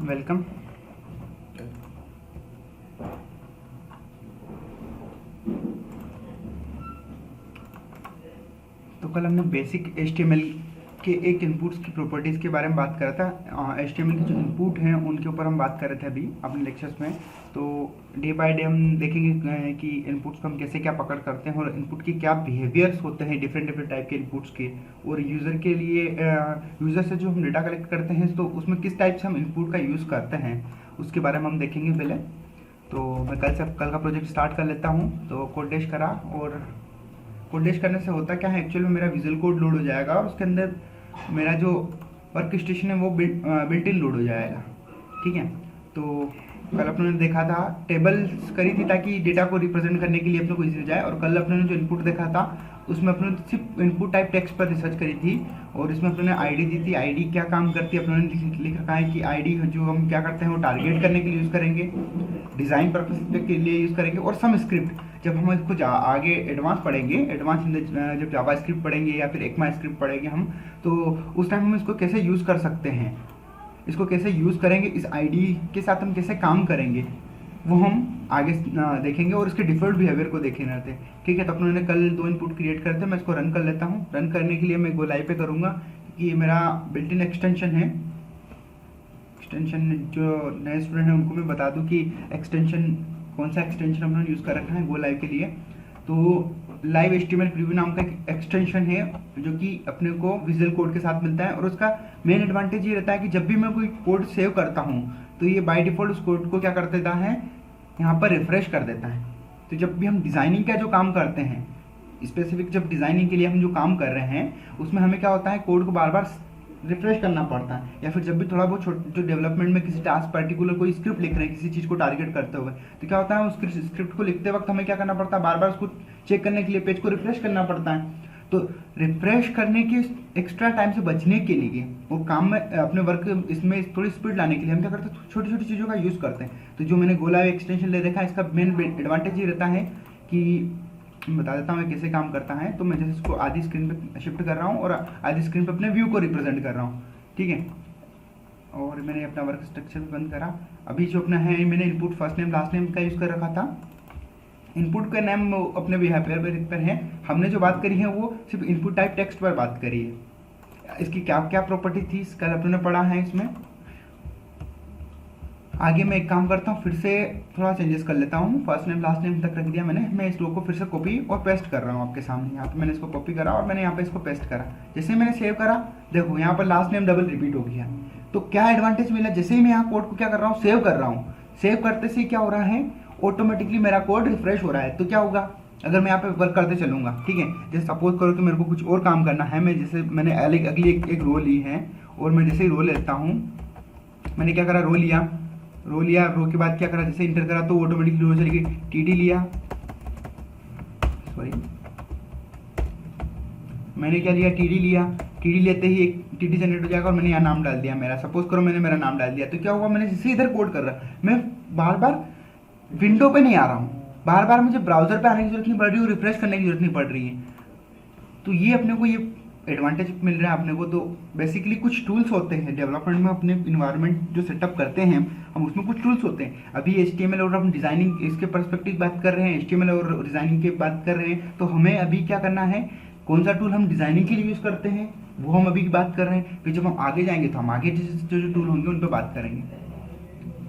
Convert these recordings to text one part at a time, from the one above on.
Welcome. तो कल हमने बेसिक HTML के एक इनपुट्स की प्रॉपर्टीज़ के बारे में बात करा था। HTML के जो इनपुट हैं उनके ऊपर हम बात कर रहे थे अभी अपने लेक्चर्स में। तो डे बाय डे हम देखेंगे कि इनपुट्स को हम कैसे क्या पकड़ करते हैं और इनपुट के क्या बिहेवियर्स होते हैं डिफरेंट डिफरेंट टाइप के इनपुट्स के, और यूज़र के लिए यूज़र से जो हम डेटा कलेक्ट करते हैं तो उसमें किस टाइप से हम इनपुट का यूज़ करते हैं उसके बारे में हम देखेंगे पहले। तो मैं कल का प्रोजेक्ट स्टार्ट कर लेता हूँ। तो कोड डैश करा, और कोड डैश करने से होता क्या है, एक्चुअल में मेरा विजुअल कोड लोड हो जाएगा और उसके अंदर मेरा जो वर्क स्टेशन है वो बिल्ट इन लोड हो जाएगा। ठीक है। तो कल अपने ने देखा था टेबल्स करी थी ताकि डेटा को रिप्रेजेंट करने के लिए अपने को इजी हो जाए, और कल अपने ने जो इनपुट देखा था उसमें अपने सिर्फ इनपुट टाइप टेक्स्ट पर रिसर्च करी थी, और इसमें अपने ने आईडी दी थी। आईडी क्या काम करती है अपने ने लिख रखा है कि आईडी जो हम क्या करते हैं वो टारगेट करने के लिए यूज़ करेंगे, डिज़ाइन पर्पस के लिए यूज़ करेंगे, और सम स्क्रिप्ट जब हम इसको आगे एडवांस पढ़ेंगे, जब जावा स्क्रिप्ट पढ़ेंगे या फिर एकमा स्क्रिप्ट पढ़ेंगे हम, तो उस टाइम हम इसको कैसे यूज़ कर सकते हैं, इसको कैसे यूज़ करेंगे, इस आईडी के साथ हम कैसे काम करेंगे वो हम आगे देखेंगे, और इसके डिफ़ॉल्ट बिहेवियर को देखे रहते हैं। ठीक है। तो अपने ने कल 2 इनपुट क्रिएट करते हैं। मैं इसको रन कर लेता हूँ। रन करने के लिए मैं गो लाइव पे करूँगा क्योंकि ये मेरा बिल्ट इन एक्सटेंशन है। एक्सटेंशन जो नए स्टूडेंट हैं उनको मैं बता दूँ कि एक्सटेंशन कौन सा एक्सटेंशन हमने यूज़ कर रखा है गो लाइव के लिए। तो लाइव HTML प्रीव्यू नाम का एक एक्सटेंशन है जो कि अपने को विजुअल कोड के साथ मिलता है, और उसका मेन एडवांटेज ये रहता है कि जब भी मैं कोई कोड सेव करता हूँ तो ये बाय डिफ़ॉल्ट उस कोड को क्या कर देता है, यहाँ पर रिफ्रेश कर देता है। तो जब भी हम डिज़ाइनिंग का जो काम करते हैं, स्पेसिफिक जब डिज़ाइनिंग के लिए हम जो काम कर रहे हैं उसमें हमें क्या होता है, कोड को बार बार रिफ्रेश करना पड़ता है, या फिर जब भी थोड़ा बहुत जो डेवलपमेंट में किसी टास्क पर्टिकुलर कोई स्क्रिप्ट लिख रहे हैं किसी चीज़ को टारगेट करते हुए, तो क्या होता है उस स्क्रिप्ट को लिखते वक्त हमें क्या करना पड़ता है, बार बार उसको चेक करने के लिए पेज को रिफ्रेश करना पड़ता है। तो रिफ्रेश करने के एक्स्ट्रा टाइम से बचने के लिए और काम में अपने वर्क इसमें थोड़ी स्पीड लाने के लिए हम क्या करते हैं, छोटी छोटी चीज़ों का यूज़ करते हैं। तो जो मैंने गोलाइव एक्सटेंशन ले रखा है इसका मेन एडवांटेज ये रहता है कि बता देता हूँ कैसे काम करता है। तो मैं जैसे इसको आधी स्क्रीन पे शिफ्ट कर रहा हूँ और आधी स्क्रीन पे अपने व्यू को रिप्रेजेंट कर रहा हूँ। ठीक है। और मैंने अपना वर्क स्ट्रक्चर बंद करा। अभी जो अपना है मैंने input first name last name का यूज़ कर रखा था। इनपुट का नेम अपने बिहेवियर पर है। हमने जो बात करी है वो सिर्फ इनपुट टाइप टेक्स्ट पर बात करी है। इसकी क्या क्या प्रॉपर्टी थी कल अपने ने पढ़ा है। इसमें आगे मैं एक काम करता हूँ, फिर से थोड़ा चेंजेस कर लेता हूँ। फर्स्ट नेम लास्ट नेम तक रख दिया मैंने। मैं इस रो को फिर से कॉपी और पेस्ट कर रहा हूँ आपके सामने। यहाँ पे मैंने इसको कॉपी करा और मैंने यहाँ पे इसको पेस्ट करा। जैसे मैंने सेव करा, देखो यहाँ पर लास्ट नेम डबल रिपीट हो गया। तो क्या एडवांटेज मिला, जैसे ही मैं यहाँ कोड को क्या कर रहा हूँ, सेव कर रहा हूँ, सेव करते से क्या हो रहा है, ऑटोमेटिकली मेरा कोड रिफ्रेश हो रहा है। तो क्या होगा, अगर मैं यहाँ पे वर्क करते चलूँगा, ठीक है, जैसे सपोज करो कि मेरे को कुछ और काम करना है, मैं जैसे मैंने अगली एक रो ली है, और मैं जैसे ही रो लेता हूँ, मैंने क्या करा, रो लिया, रो के बाद क्या करा, जैसे इंटर करा तो ऑटोमेटिकली रो चली गई। TD लिया, सॉरी मैंने क्या लिया, TD लिया। TD लेते ही एक TD जनरेट हो जाएगा और मैंने यहाँ नाम डाल दिया मेरा। सपोज करो मैंने मेरा नाम डाल दिया, तो क्या हुआ, मैंने जैसे इधर कोड कर रहा, मैं बार बार विंडो पे नहीं आ रहा हूँ, बार बार मुझे ब्राउजर पे आने की जरूरत नहीं पड़ रही है, रिफ्रेश करने की जरूरत नहीं पड़ रही है। तो ये अपने को ये एडवांटेज मिल रहा है अपने को। तो बेसिकली कुछ टूल्स होते हैं डेवलपमेंट में, अपने इन्वायरमेंट जो सेटअप करते हैं हम, उसमें कुछ टूल्स होते हैं। अभी HTML और हम डिज़ाइनिंग इसके पर्सपेक्टिव बात कर रहे हैं, HTML और डिज़ाइनिंग की बात कर रहे हैं। तो हमें अभी क्या करना है, कौन सा टूल हम डिज़ाइनिंग के लिए यूज़ करते हैं वो हम अभी की बात कर रहे हैं। फिर जब हम आगे जाएंगे तो हम आगे जो टूल होंगे उन पर बात करेंगे।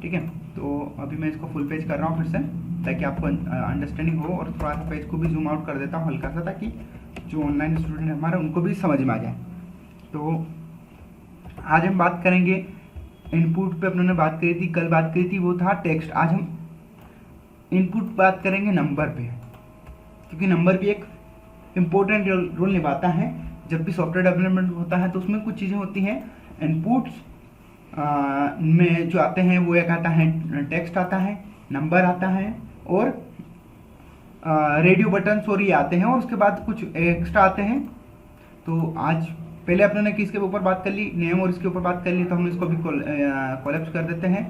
ठीक है। तो अभी मैं इसको फुल पेज कर रहा हूँ फिर से, ताकि आपको अंडरस्टैंडिंग हो, और थोड़ा सा पेज को भी जूम आउट कर देता हूँ हल्का सा, ताकि जो ऑनलाइन स्टूडेंट है हमारे उनको भी समझ में आ जाए। तो आज हम बात करेंगे इनपुट पे। अपने बात करी थी, कल बात करी थी वो था टेक्स्ट। आज हम इनपुट बात करेंगे नंबर पे, क्योंकि नंबर भी एक इम्पोर्टेंट रोल निभाता है। जब भी सॉफ्टवेयर डेवलपमेंट होता है तो उसमें कुछ चीज़ें होती हैं। इनपुट्स में जो आते हैं वो एक आता है टेक्स्ट आता है, नंबर आता है, और रेडियो बटन और ये आते हैं, और उसके बाद कुछ एक्स्ट्रा आते हैं। तो आज पहले अपने ने किसके ऊपर बात कर ली, नेम, और इसके ऊपर बात कर ली, तो हम इसको भी कोलैप्स कर देते हैं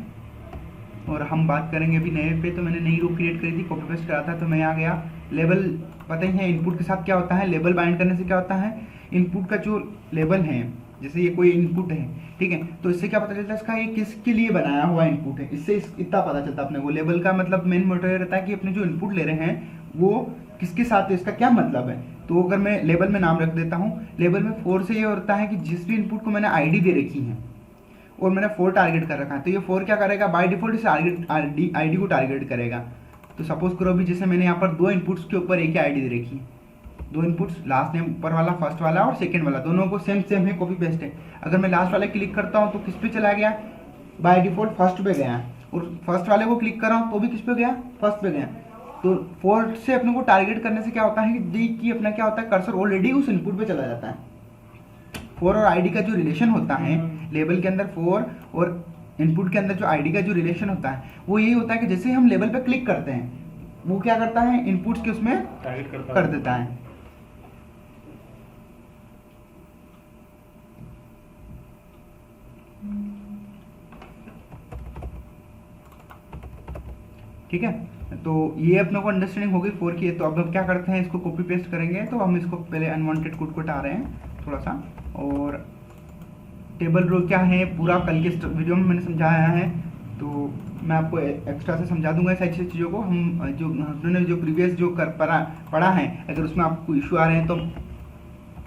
और हम बात करेंगे अभी नए पे। तो मैंने नई रो क्रिएट करी थी, कॉपी पेस्ट करा था, तो मैं आ गया। लेबल पता ही है इनपुट के साथ क्या होता है, लेबल बाइंड करने से क्या होता है, इनपुट का जो लेबल है जैसे ये कोई इनपुट है, ठीक है, तो इससे क्या पता चलता है इसका ये किसके लिए बनाया हुआ इनपुट है, इससे इतना पता चलता है अपने को। लेबल का मतलब मेन मोटिव ये रहता है कि अपने जो इनपुट ले रहे हैं वो किसके साथ है, इसका क्या मतलब है। तो अगर मैं लेबल में नाम रख देता हूँ, लेबल में 4 से ये होता है कि जिस भी इनपुट को मैंने आईडी दे रखी है और मैंने 4 टारगेट कर रखा है, तो ये 4 क्या करेगा, बाय डिफॉल्ट इस आईडी को टारगेट करेगा। तो सपोज करो भी जैसे मैंने यहाँ पर 2 इनपुट्स के ऊपर एक ही आईडी दे रखी है, 2 इनपुट्स, लास्ट नेम ऊपर वाला, फर्स्ट वाला और सेकंड वाला, दोनों को सेम है, कॉपी पेस्ट है। अगर मैं लास्ट वाले क्लिक करता हूँ तो किस पे चला गया, बाय डिफॉल्ट फर्स्ट पे गया, और फर्स्ट वाले को क्लिक कर रहा हूँ तो भी किस पे गया, फर्स्ट पे गया। तो 4 से अपने को टारगेट करने से क्या होता है कि अपना क्या होता है, कर्सर ऑलरेडी उस इनपुट पे चला जाता है। 4 और आईडी का जो रिलेशन होता है लेबल के अंदर, 4 और इनपुट के अंदर जो आईडी का जो रिलेशन होता है वो यही होता है कि जैसे हम लेबल पे क्लिक करते हैं वो क्या करता है, इनपुट्स के उसमें कर देता है। ठीक है, तो ये अपने को अंडरस्टैंडिंग हो गई 4 की। तो अब हम क्या करते हैं, इसको कॉपी पेस्ट करेंगे। तो हम इसको पहले अनवांटेड कोड को हटा रहे हैं थोड़ा सा, और टेबल रो क्या है पूरा कल के वीडियो में मैंने समझाया है, तो मैं आपको एक्स्ट्रा से समझा दूंगा सारी चीज़ों को। हम जो हमने जो प्रीवियस जो पढ़ा है, अगर उसमें आपको इशू आ रहे हैं तो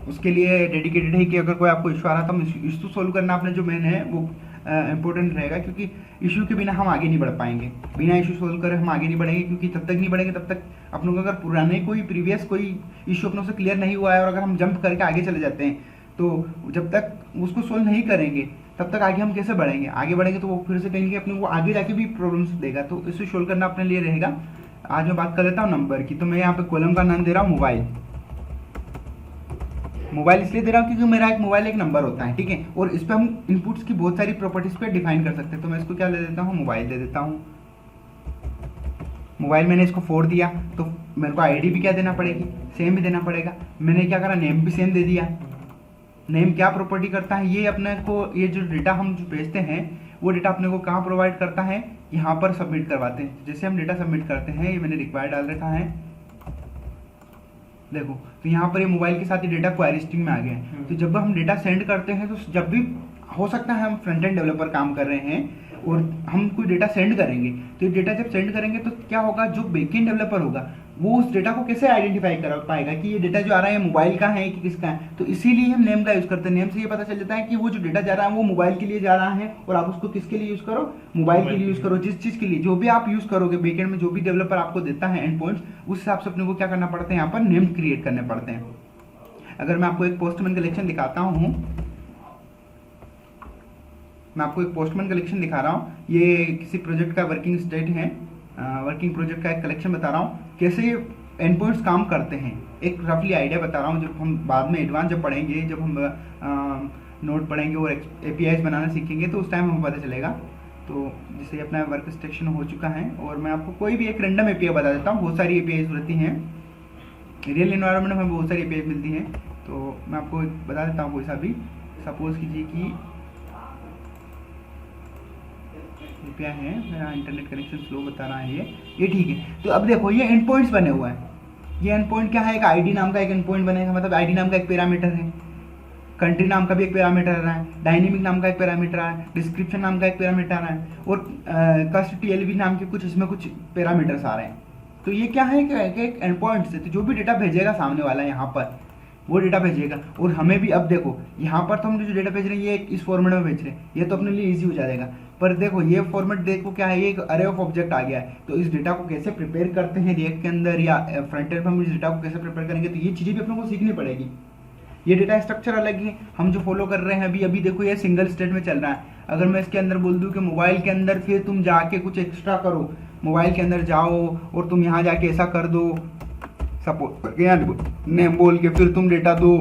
उसके लिए डेडिकेटेड है कि अगर कोई आपको इशू आ रहा है तो इशू सोल्व करना अपने जो मेन है वो इम्पोर्टेंट रहेगा, क्योंकि इशू के बिना हम आगे नहीं बढ़ पाएंगे। बिना इशू सोल्व करे हम आगे नहीं बढ़ेंगे, क्योंकि तब तक नहीं बढ़ेंगे तब तक अपनों को अगर पुराने कोई प्रीवियस कोई इशू अपनों से क्लियर नहीं हुआ है और अगर हम जंप करके आगे चले जाते हैं तो जब तक उसको सोल्व नहीं करेंगे तब तक आगे हम कैसे बढ़ेंगे। आगे बढ़ेंगे तो वो फिर से कहेंगे अपने को आगे जाके भी प्रॉब्लम्स देगा, तो इसे सोल्व करना अपने लिए रहेगा। आज मैं बात कर लेता हूँ नंबर की। तो मैं यहाँ पे कॉलम का नाम दे रहा हूँ मोबाइल। मोबाइल इसलिए दे रहा हूँ क्योंकि मेरा एक मोबाइल एक नंबर होता है, ठीक है, और इस पर हम इनपुट्स की बहुत सारी प्रॉपर्टीज पे डिफाइन कर सकते हैं। तो मैं इसको क्या ले देता हूँ, मोबाइल दे देता हूँ। मोबाइल मैंने इसको 4 दिया तो मेरे को आईडी भी क्या देना पड़ेगी, सेम ही देना पड़ेगा। मैंने क्या करा, नेम भी सेम दे दिया। नेम क्या प्रॉपर्टी करता है, ये अपने को ये जो डेटा हम जो भेजते हैं वो डेटा अपने को कहाँ प्रोवाइड करता है, यहाँ पर सबमिट करवाते हैं। जैसे हम डेटा सबमिट करते हैं, ये मैंने रिक्वायर्ड डाल रखा है, देखो, तो यहाँ पर ये मोबाइल के साथ ही डेटा क्वेरी स्ट्रिंग में आ गया है। तो जब हम डेटा सेंड करते हैं तो जब भी हो सकता है हम फ्रंट एंड डेवलपर काम कर रहे हैं और हम कोई डेटा सेंड करेंगे, तो ये डेटा जब सेंड करेंगे तो क्या होगा, जो बैकएंड डेवलपर होगा वो उस डेटा को कैसे आइडेंटिफाई कर पाएगा कि ये डेटा जो आ रहा है मोबाइल का है कि किसका है। तो इसीलिए हम नेम का यूज करते हैं। नेम से ये पता चल जाता है कि वो जो डेटा जा रहा है वो मोबाइल के लिए जा रहा है, और आप उसको किसके लिए यूज करो, मोबाइल के लिए यूज करो। जिस चीज के लिए जो भी आप यूज करोगे बैकएंड में, जो भी डेवलपर आपको देता है एंड पॉइंट्स, उस हिसाब से अपने को क्या करना पड़ता है, यहाँ पर नेम क्रिएट करने पड़ते हैं। अगर मैं आपको एक पोस्टमैन कलेक्शन दिखाता हूँ, मैं आपको एक पोस्टमैन कलेक्शन दिखा रहा हूँ। ये किसी प्रोजेक्ट का वर्किंग स्टेट है, वर्किंग प्रोजेक्ट का एक कलेक्शन बता रहा हूँ, कैसे ये एंड पॉइंट्स काम करते हैं। एक रफली आइडिया बता रहा हूँ, जब हम बाद में एडवांस जब पढ़ेंगे, जब हम नोट पढ़ेंगे और एपीआईज बनाना सीखेंगे तो उस टाइम हमें पता चलेगा। तो जैसे अपना वर्क स्टेशन हो चुका है और मैं आपको कोई भी एक रैंडम एपीआई बता देता हूँ। बहुत सारी एपीआईज रहती हैं, रियल एनवायरनमेंट में बहुत सारी एपीआई मिलती हैं। तो मैं आपको बता देता हूँ कोई सा भी, सपोज कीजिए कि एपीआई है, मेरा इंटरनेट कनेक्शन स्लो बता रहा है ये ठीक है। तो अब देखो ये एंड पॉइंट्स बने हुए हैं। ये एंड पॉइंट क्या है, एक आईडी नाम का एक एंड पॉइंट बनेगा, मतलब आईडी नाम का एक पैरामीटर है, कंट्री नाम का भी एक पैरामीटर आ रहा है, डायनेमिक नाम का एक पैरामीटर आ रहा है, डिस्क्रिप्शन नाम का एक पैरामीटर आ रहा है, और कस्ट टीएलबी नाम के कुछ इसमें कुछ पैरामीटर्स आ रहे हैं। तो ये क्या है कि एक एंड पॉइंट से तो जो भी डेटा भेजेगा सामने वाला यहाँ पर वो डेटा भेजेगा। और हमें भी अब देखो यहाँ पर तो हम जो डेटा भेज रहे हैं ये इस फॉर्मेट में भेज रहे हैं, ये तो अपने लिए इजी हो जाएगा। पर देखो ये फॉर्मेट देखो क्या है, ये एक अरे ऑफ ऑब्जेक्ट आ गया है। तो इस डेटा को कैसे प्रिपेयर करते हैं रिएक्ट के अंदर या फ्रंट एंड पर हम इस डेटा को कैसे प्रिपेयर करेंगे, तो ये चीज़ें भी अपने को सीखनी पड़ेगी। ये डेटा स्ट्रक्चर अलग है, हम जो फॉलो कर रहे हैं अभी देखो ये सिंगल स्टेट में चल रहा है। अगर मैं इसके अंदर बोल दूं कि मोबाइल के अंदर फिर तुम जाके कुछ एक्स्ट्रा करो, मोबाइल के अंदर जाओ और तुम यहाँ जाके ऐसा कर दो, सपोज नेम बोल के फिर तुम डेटा दो,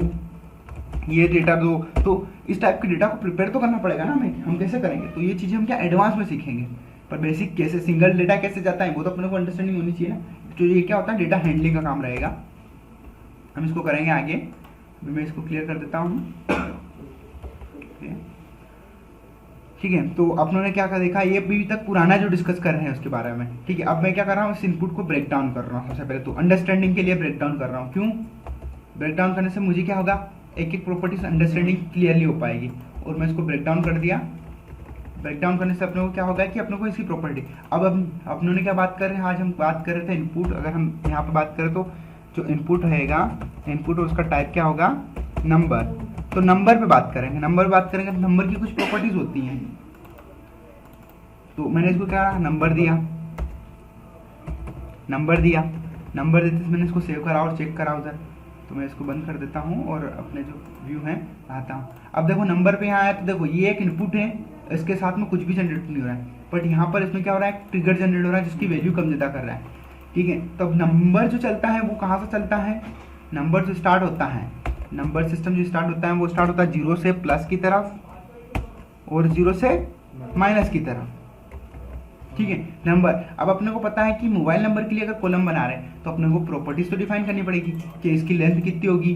ये डेटा दो, तो इस टाइप के डेटा को प्रिपेयर तो करना पड़ेगा ना हमें। हम कैसे करेंगे, तो ये चीज़ें हम क्या एडवांस में सीखेंगे। पर बेसिक कैसे सिंगल डेटा कैसे जाता है वो तो अपने को अंडरस्टैंडिंग होनी चाहिए ना। तो ये क्या होता है, डेटा हैंडलिंग का काम रहेगा, हम इसको करेंगे आगे। मैं इसको क्लियर कर देता हूँ, ठीक है। तो अपनों ने क्या देखा, ये अभी तक पुराना जो डिस्कस कर रहे हैं उसके बारे में, ठीक है। अब मैं क्या कर रहा हूँ, इस इनपुट को ब्रेक डाउन कर रहा हूँ। सबसे पहले तो अंडरस्टैंडिंग के लिए ब्रेक डाउन कर रहा हूँ। क्यों ब्रेक डाउन करने से मुझे क्या होगा, एक एक प्रॉपर्टीज अंडरस्टैंडिंग क्लियरली हो पाएगी। और मैं इसको ब्रेक डाउन कर दिया। ब्रेक डाउन करने से अपने को क्या होगा कि अपने को इसकी प्रॉपर्टी, अब अपनों ने क्या बात कर रहे हैं, आज हम बात कर रहे थे इनपुट। अगर हम यहाँ पे बात करें तो जो इनपुट रहेगा, इनपुट उसका टाइप क्या होगा, नंबर। तो नंबर पे बात करेंगे, नंबर बात करेंगे तो नंबर की कुछ प्रॉपर्टीज होती हैं। तो मैंने इसको क्या नंबर दिया, नंबर देते से मैंने इसको सेव करा और चेक करा उधर। तो मैं इसको बंद कर देता हूँ और अपने जो व्यू है आता हूँ। अब देखो नंबर पे यहाँ आया तो देखो ये एक इनपुट है, इसके साथ में कुछ भी जनरेट नहीं हो रहा है, बट यहाँ पर इसमें क्या हो रहा है, ट्रिगर जनरेट हो रहा है जिसकी वैल्यू कम ज़्यादा कर रहा है। ठीक है, तो अब नंबर जो चलता है वो कहाँ से चलता है, नंबर जो स्टार्ट होता है, नंबर सिस्टम जो स्टार्ट होता है वो स्टार्ट होता है 0 से प्लस की तरफ और 0 से माइनस की तरफ। ठीक है, नंबर। अब अपने को पता है कि मोबाइल नंबर के लिए अगर कॉलम बना रहे हैं तो अपने को प्रॉपर्टीज तो डिफाइन करनी पड़ेगी कि इसकी लेंथ कितनी होगी,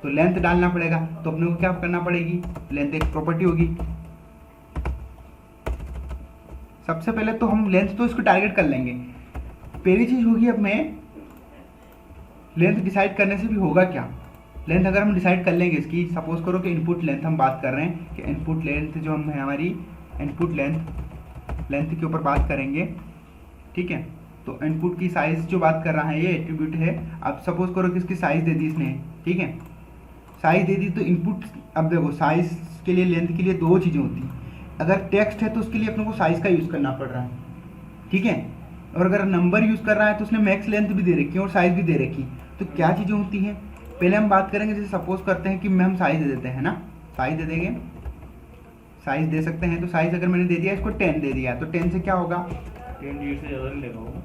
तो लेंथ डालना पड़ेगा। तो अपने को क्या करना पड़ेगी, लेंथ एक प्रॉपर्टी होगी। सबसे पहले तो हम लेंथ तो इसको टारगेट कर लेंगे। पहली चीज होगी, अब मैं लेंथ डिसाइड करने से भी होगा क्या, लेंथ अगर हम डिसाइड कर लेंगे इसकी, सपोज करो कि इनपुट लेंथ हम बात कर रहे हैं कि इनपुट लेंथ जो हम है हमारी इनपुट लेंथ के ऊपर बात करेंगे। ठीक है, तो इनपुट की साइज जो बात कर रहा है ये एट्रीब्यूट है। अब सपोज करो कि इसकी साइज दे दी इसने। ठीक है, साइज दे दी तो इनपुट, अब देखो साइज के लिए लेंथ के लिए दो चीज़ें होती हैं। अगर टेक्स्ट है तो उसके लिए अपने को साइज का यूज़ करना पड़ रहा है। ठीक है, और अगर नंबर यूज़ कर रहा है तो उसने मैक्स लेंथ भी दे रखी है और साइज भी दे रखी है। तो क्या चीज़ें होती हैं, पहले हम बात करेंगे, जैसे सपोज करते हैं कि हम साइज दे देते हैं ना, साइज दे देंगे, साइज दे सकते हैं। तो साइज अगर मैंने दे दिया इसको 10 दे दिया, तो 10 से क्या होगा, 10 से ज़्यादा नहीं लेगा वो।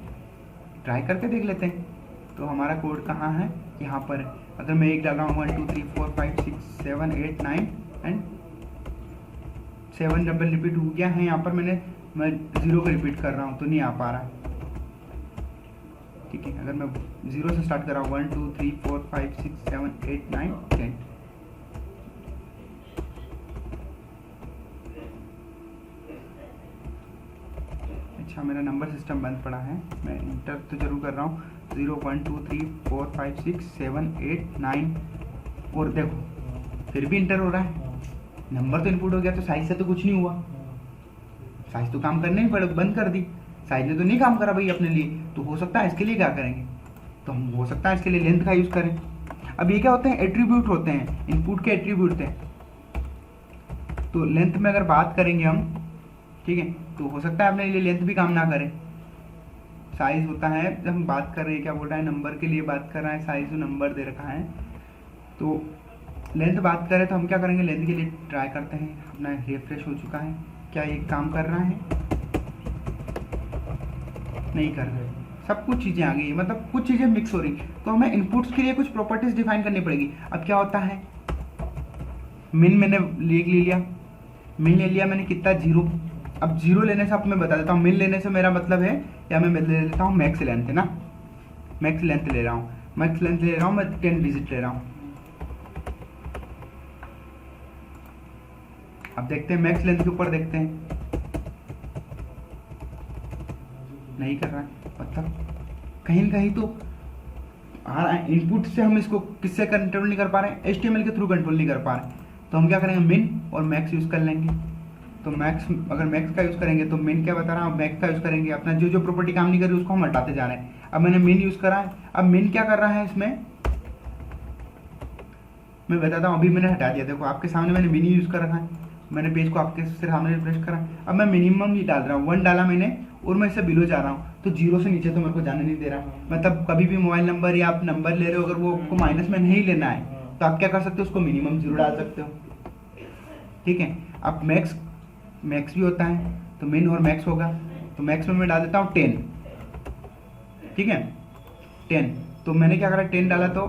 ट्राई करके देख लेते हैं। तो हमारा कोड कहाँ है, यहाँ पर है। अगर मैं एक डाल रहा हूँ 1 2 3 4 5 6 7 8 9 एंड 7 डबल रिपीट हो गया है। यहाँ पर मैं 0 को रिपीट कर रहा हूँ तो नहीं आ पा रहा है। ठीक है, अगर मैं 0 से स्टार्ट कर रहा हूँ 1 2 3 4 5 6 7 8 9 10। अच्छा, मेरा नंबर सिस्टम बंद पड़ा है, मैं इंटर तो जरूर कर रहा हूँ 0 1 2 3 4 5 6 7 8 9 और देखो फिर भी इंटर हो रहा है। नंबर तो इनपुट हो गया, तो साइज से तो कुछ नहीं हुआ, साइज तो काम करने ही पड़े, बंद कर दी, साइज ने तो नहीं काम करा भाई अपने लिए। तो हो सकता है इसके लिए क्या करेंगे, तो हम हो सकता है इसके लिए लेंथ का यूज़ करें। अब ये क्या होते हैं, एट्रीब्यूट होते हैं, इनपुट के एट्रीब्यूट हैं। तो लेंथ में अगर बात करेंगे हम, ठीक है, तो हो सकता है अपने लिए लेंथ भी काम ना करे। साइज होता है, जब हम बात कर रहे हैं क्या बोल रहा है, नंबर के लिए बात कर रहा है, साइज जो नंबर दे रखा है। तो लेंथ बात करें तो हम क्या करेंगे, लेंथ के लिए ट्राई करते हैं। अपना रिफ्रेश हो चुका है, क्या ये काम कर रहा है, नहीं कर रहा है, सब कुछ चीज़ें आ गई है, मतलब कुछ चीज़ें मिक्स हो रही। तो हमें इनपुट्स के लिए कुछ प्रॉपर्टीज डिफाइन करनी पड़ेगी। अब क्या होता है, मिन मैंने ले लिया, मिन ले लिया मैंने कितना, 0। अब 0 लेने से अब मैं बता देता हूँ, मिन लेने से मेरा मतलब है, या मैं ले लेता हूँ मैक्स लेंथ, है ना, मैक्स लेंथ ले रहा हूँ, मैक्स लेंथ ले रहा हूँ, मैं 10 डिजिट ले रहा हूँ। अब देखते हैं मैक्स लेंथ के ऊपर देखते हैं, नहीं कर रहा है, मतलब कहीं ना कहीं तो आ रहा है। इनपुट से हम इसको किससे कंट्रोल नहीं कर पा रहे हैं, HTML के थ्रू कंट्रोल नहीं कर पा रहे। तो हम क्या करेंगे, मिन और मैक्स यूज़ कर लेंगे। तो मैक्स, अगर मैक्स का यूज़ करेंगे तो मिन क्या बता रहा हूँ, मैक्स का यूज़ करेंगे। अपना जो जो प्रॉपर्टी काम नहीं कर रही उसको हम हटाते जा रहे हैं। अब मैंने मिन यूज़ करा है, अब मिन क्या कर रहा है इसमें मैं बताता हूँ। अभी मैंने हटा दिया, देखो आपके सामने मैंने मिनी यूज़ कर रखा है, मैंने पेज को आपके सामने रिफ्रेश करा। अब मैं मिनिमम ही डाल रहा हूँ, 1 डाला मैंने और मैं इससे बिलो जा रहा हूँ, तो 0 से नीचे तो मेरे को जाने नहीं दे रहा। मतलब कभी भी मोबाइल नंबर या आप नंबर ले रहे हो, अगर वो आपको माइनस में नहीं लेना है तो आप क्या कर सकते हो, उसको मिनिमम 0 डाल सकते हो। ठीक है, अब मैक्स भी होता है, तो मिन और मैक्स होगा। तो मैक्स में मैं डाल देता हूँ 10। ठीक है, 10। तो मैंने क्या करा, 10 डाला। तो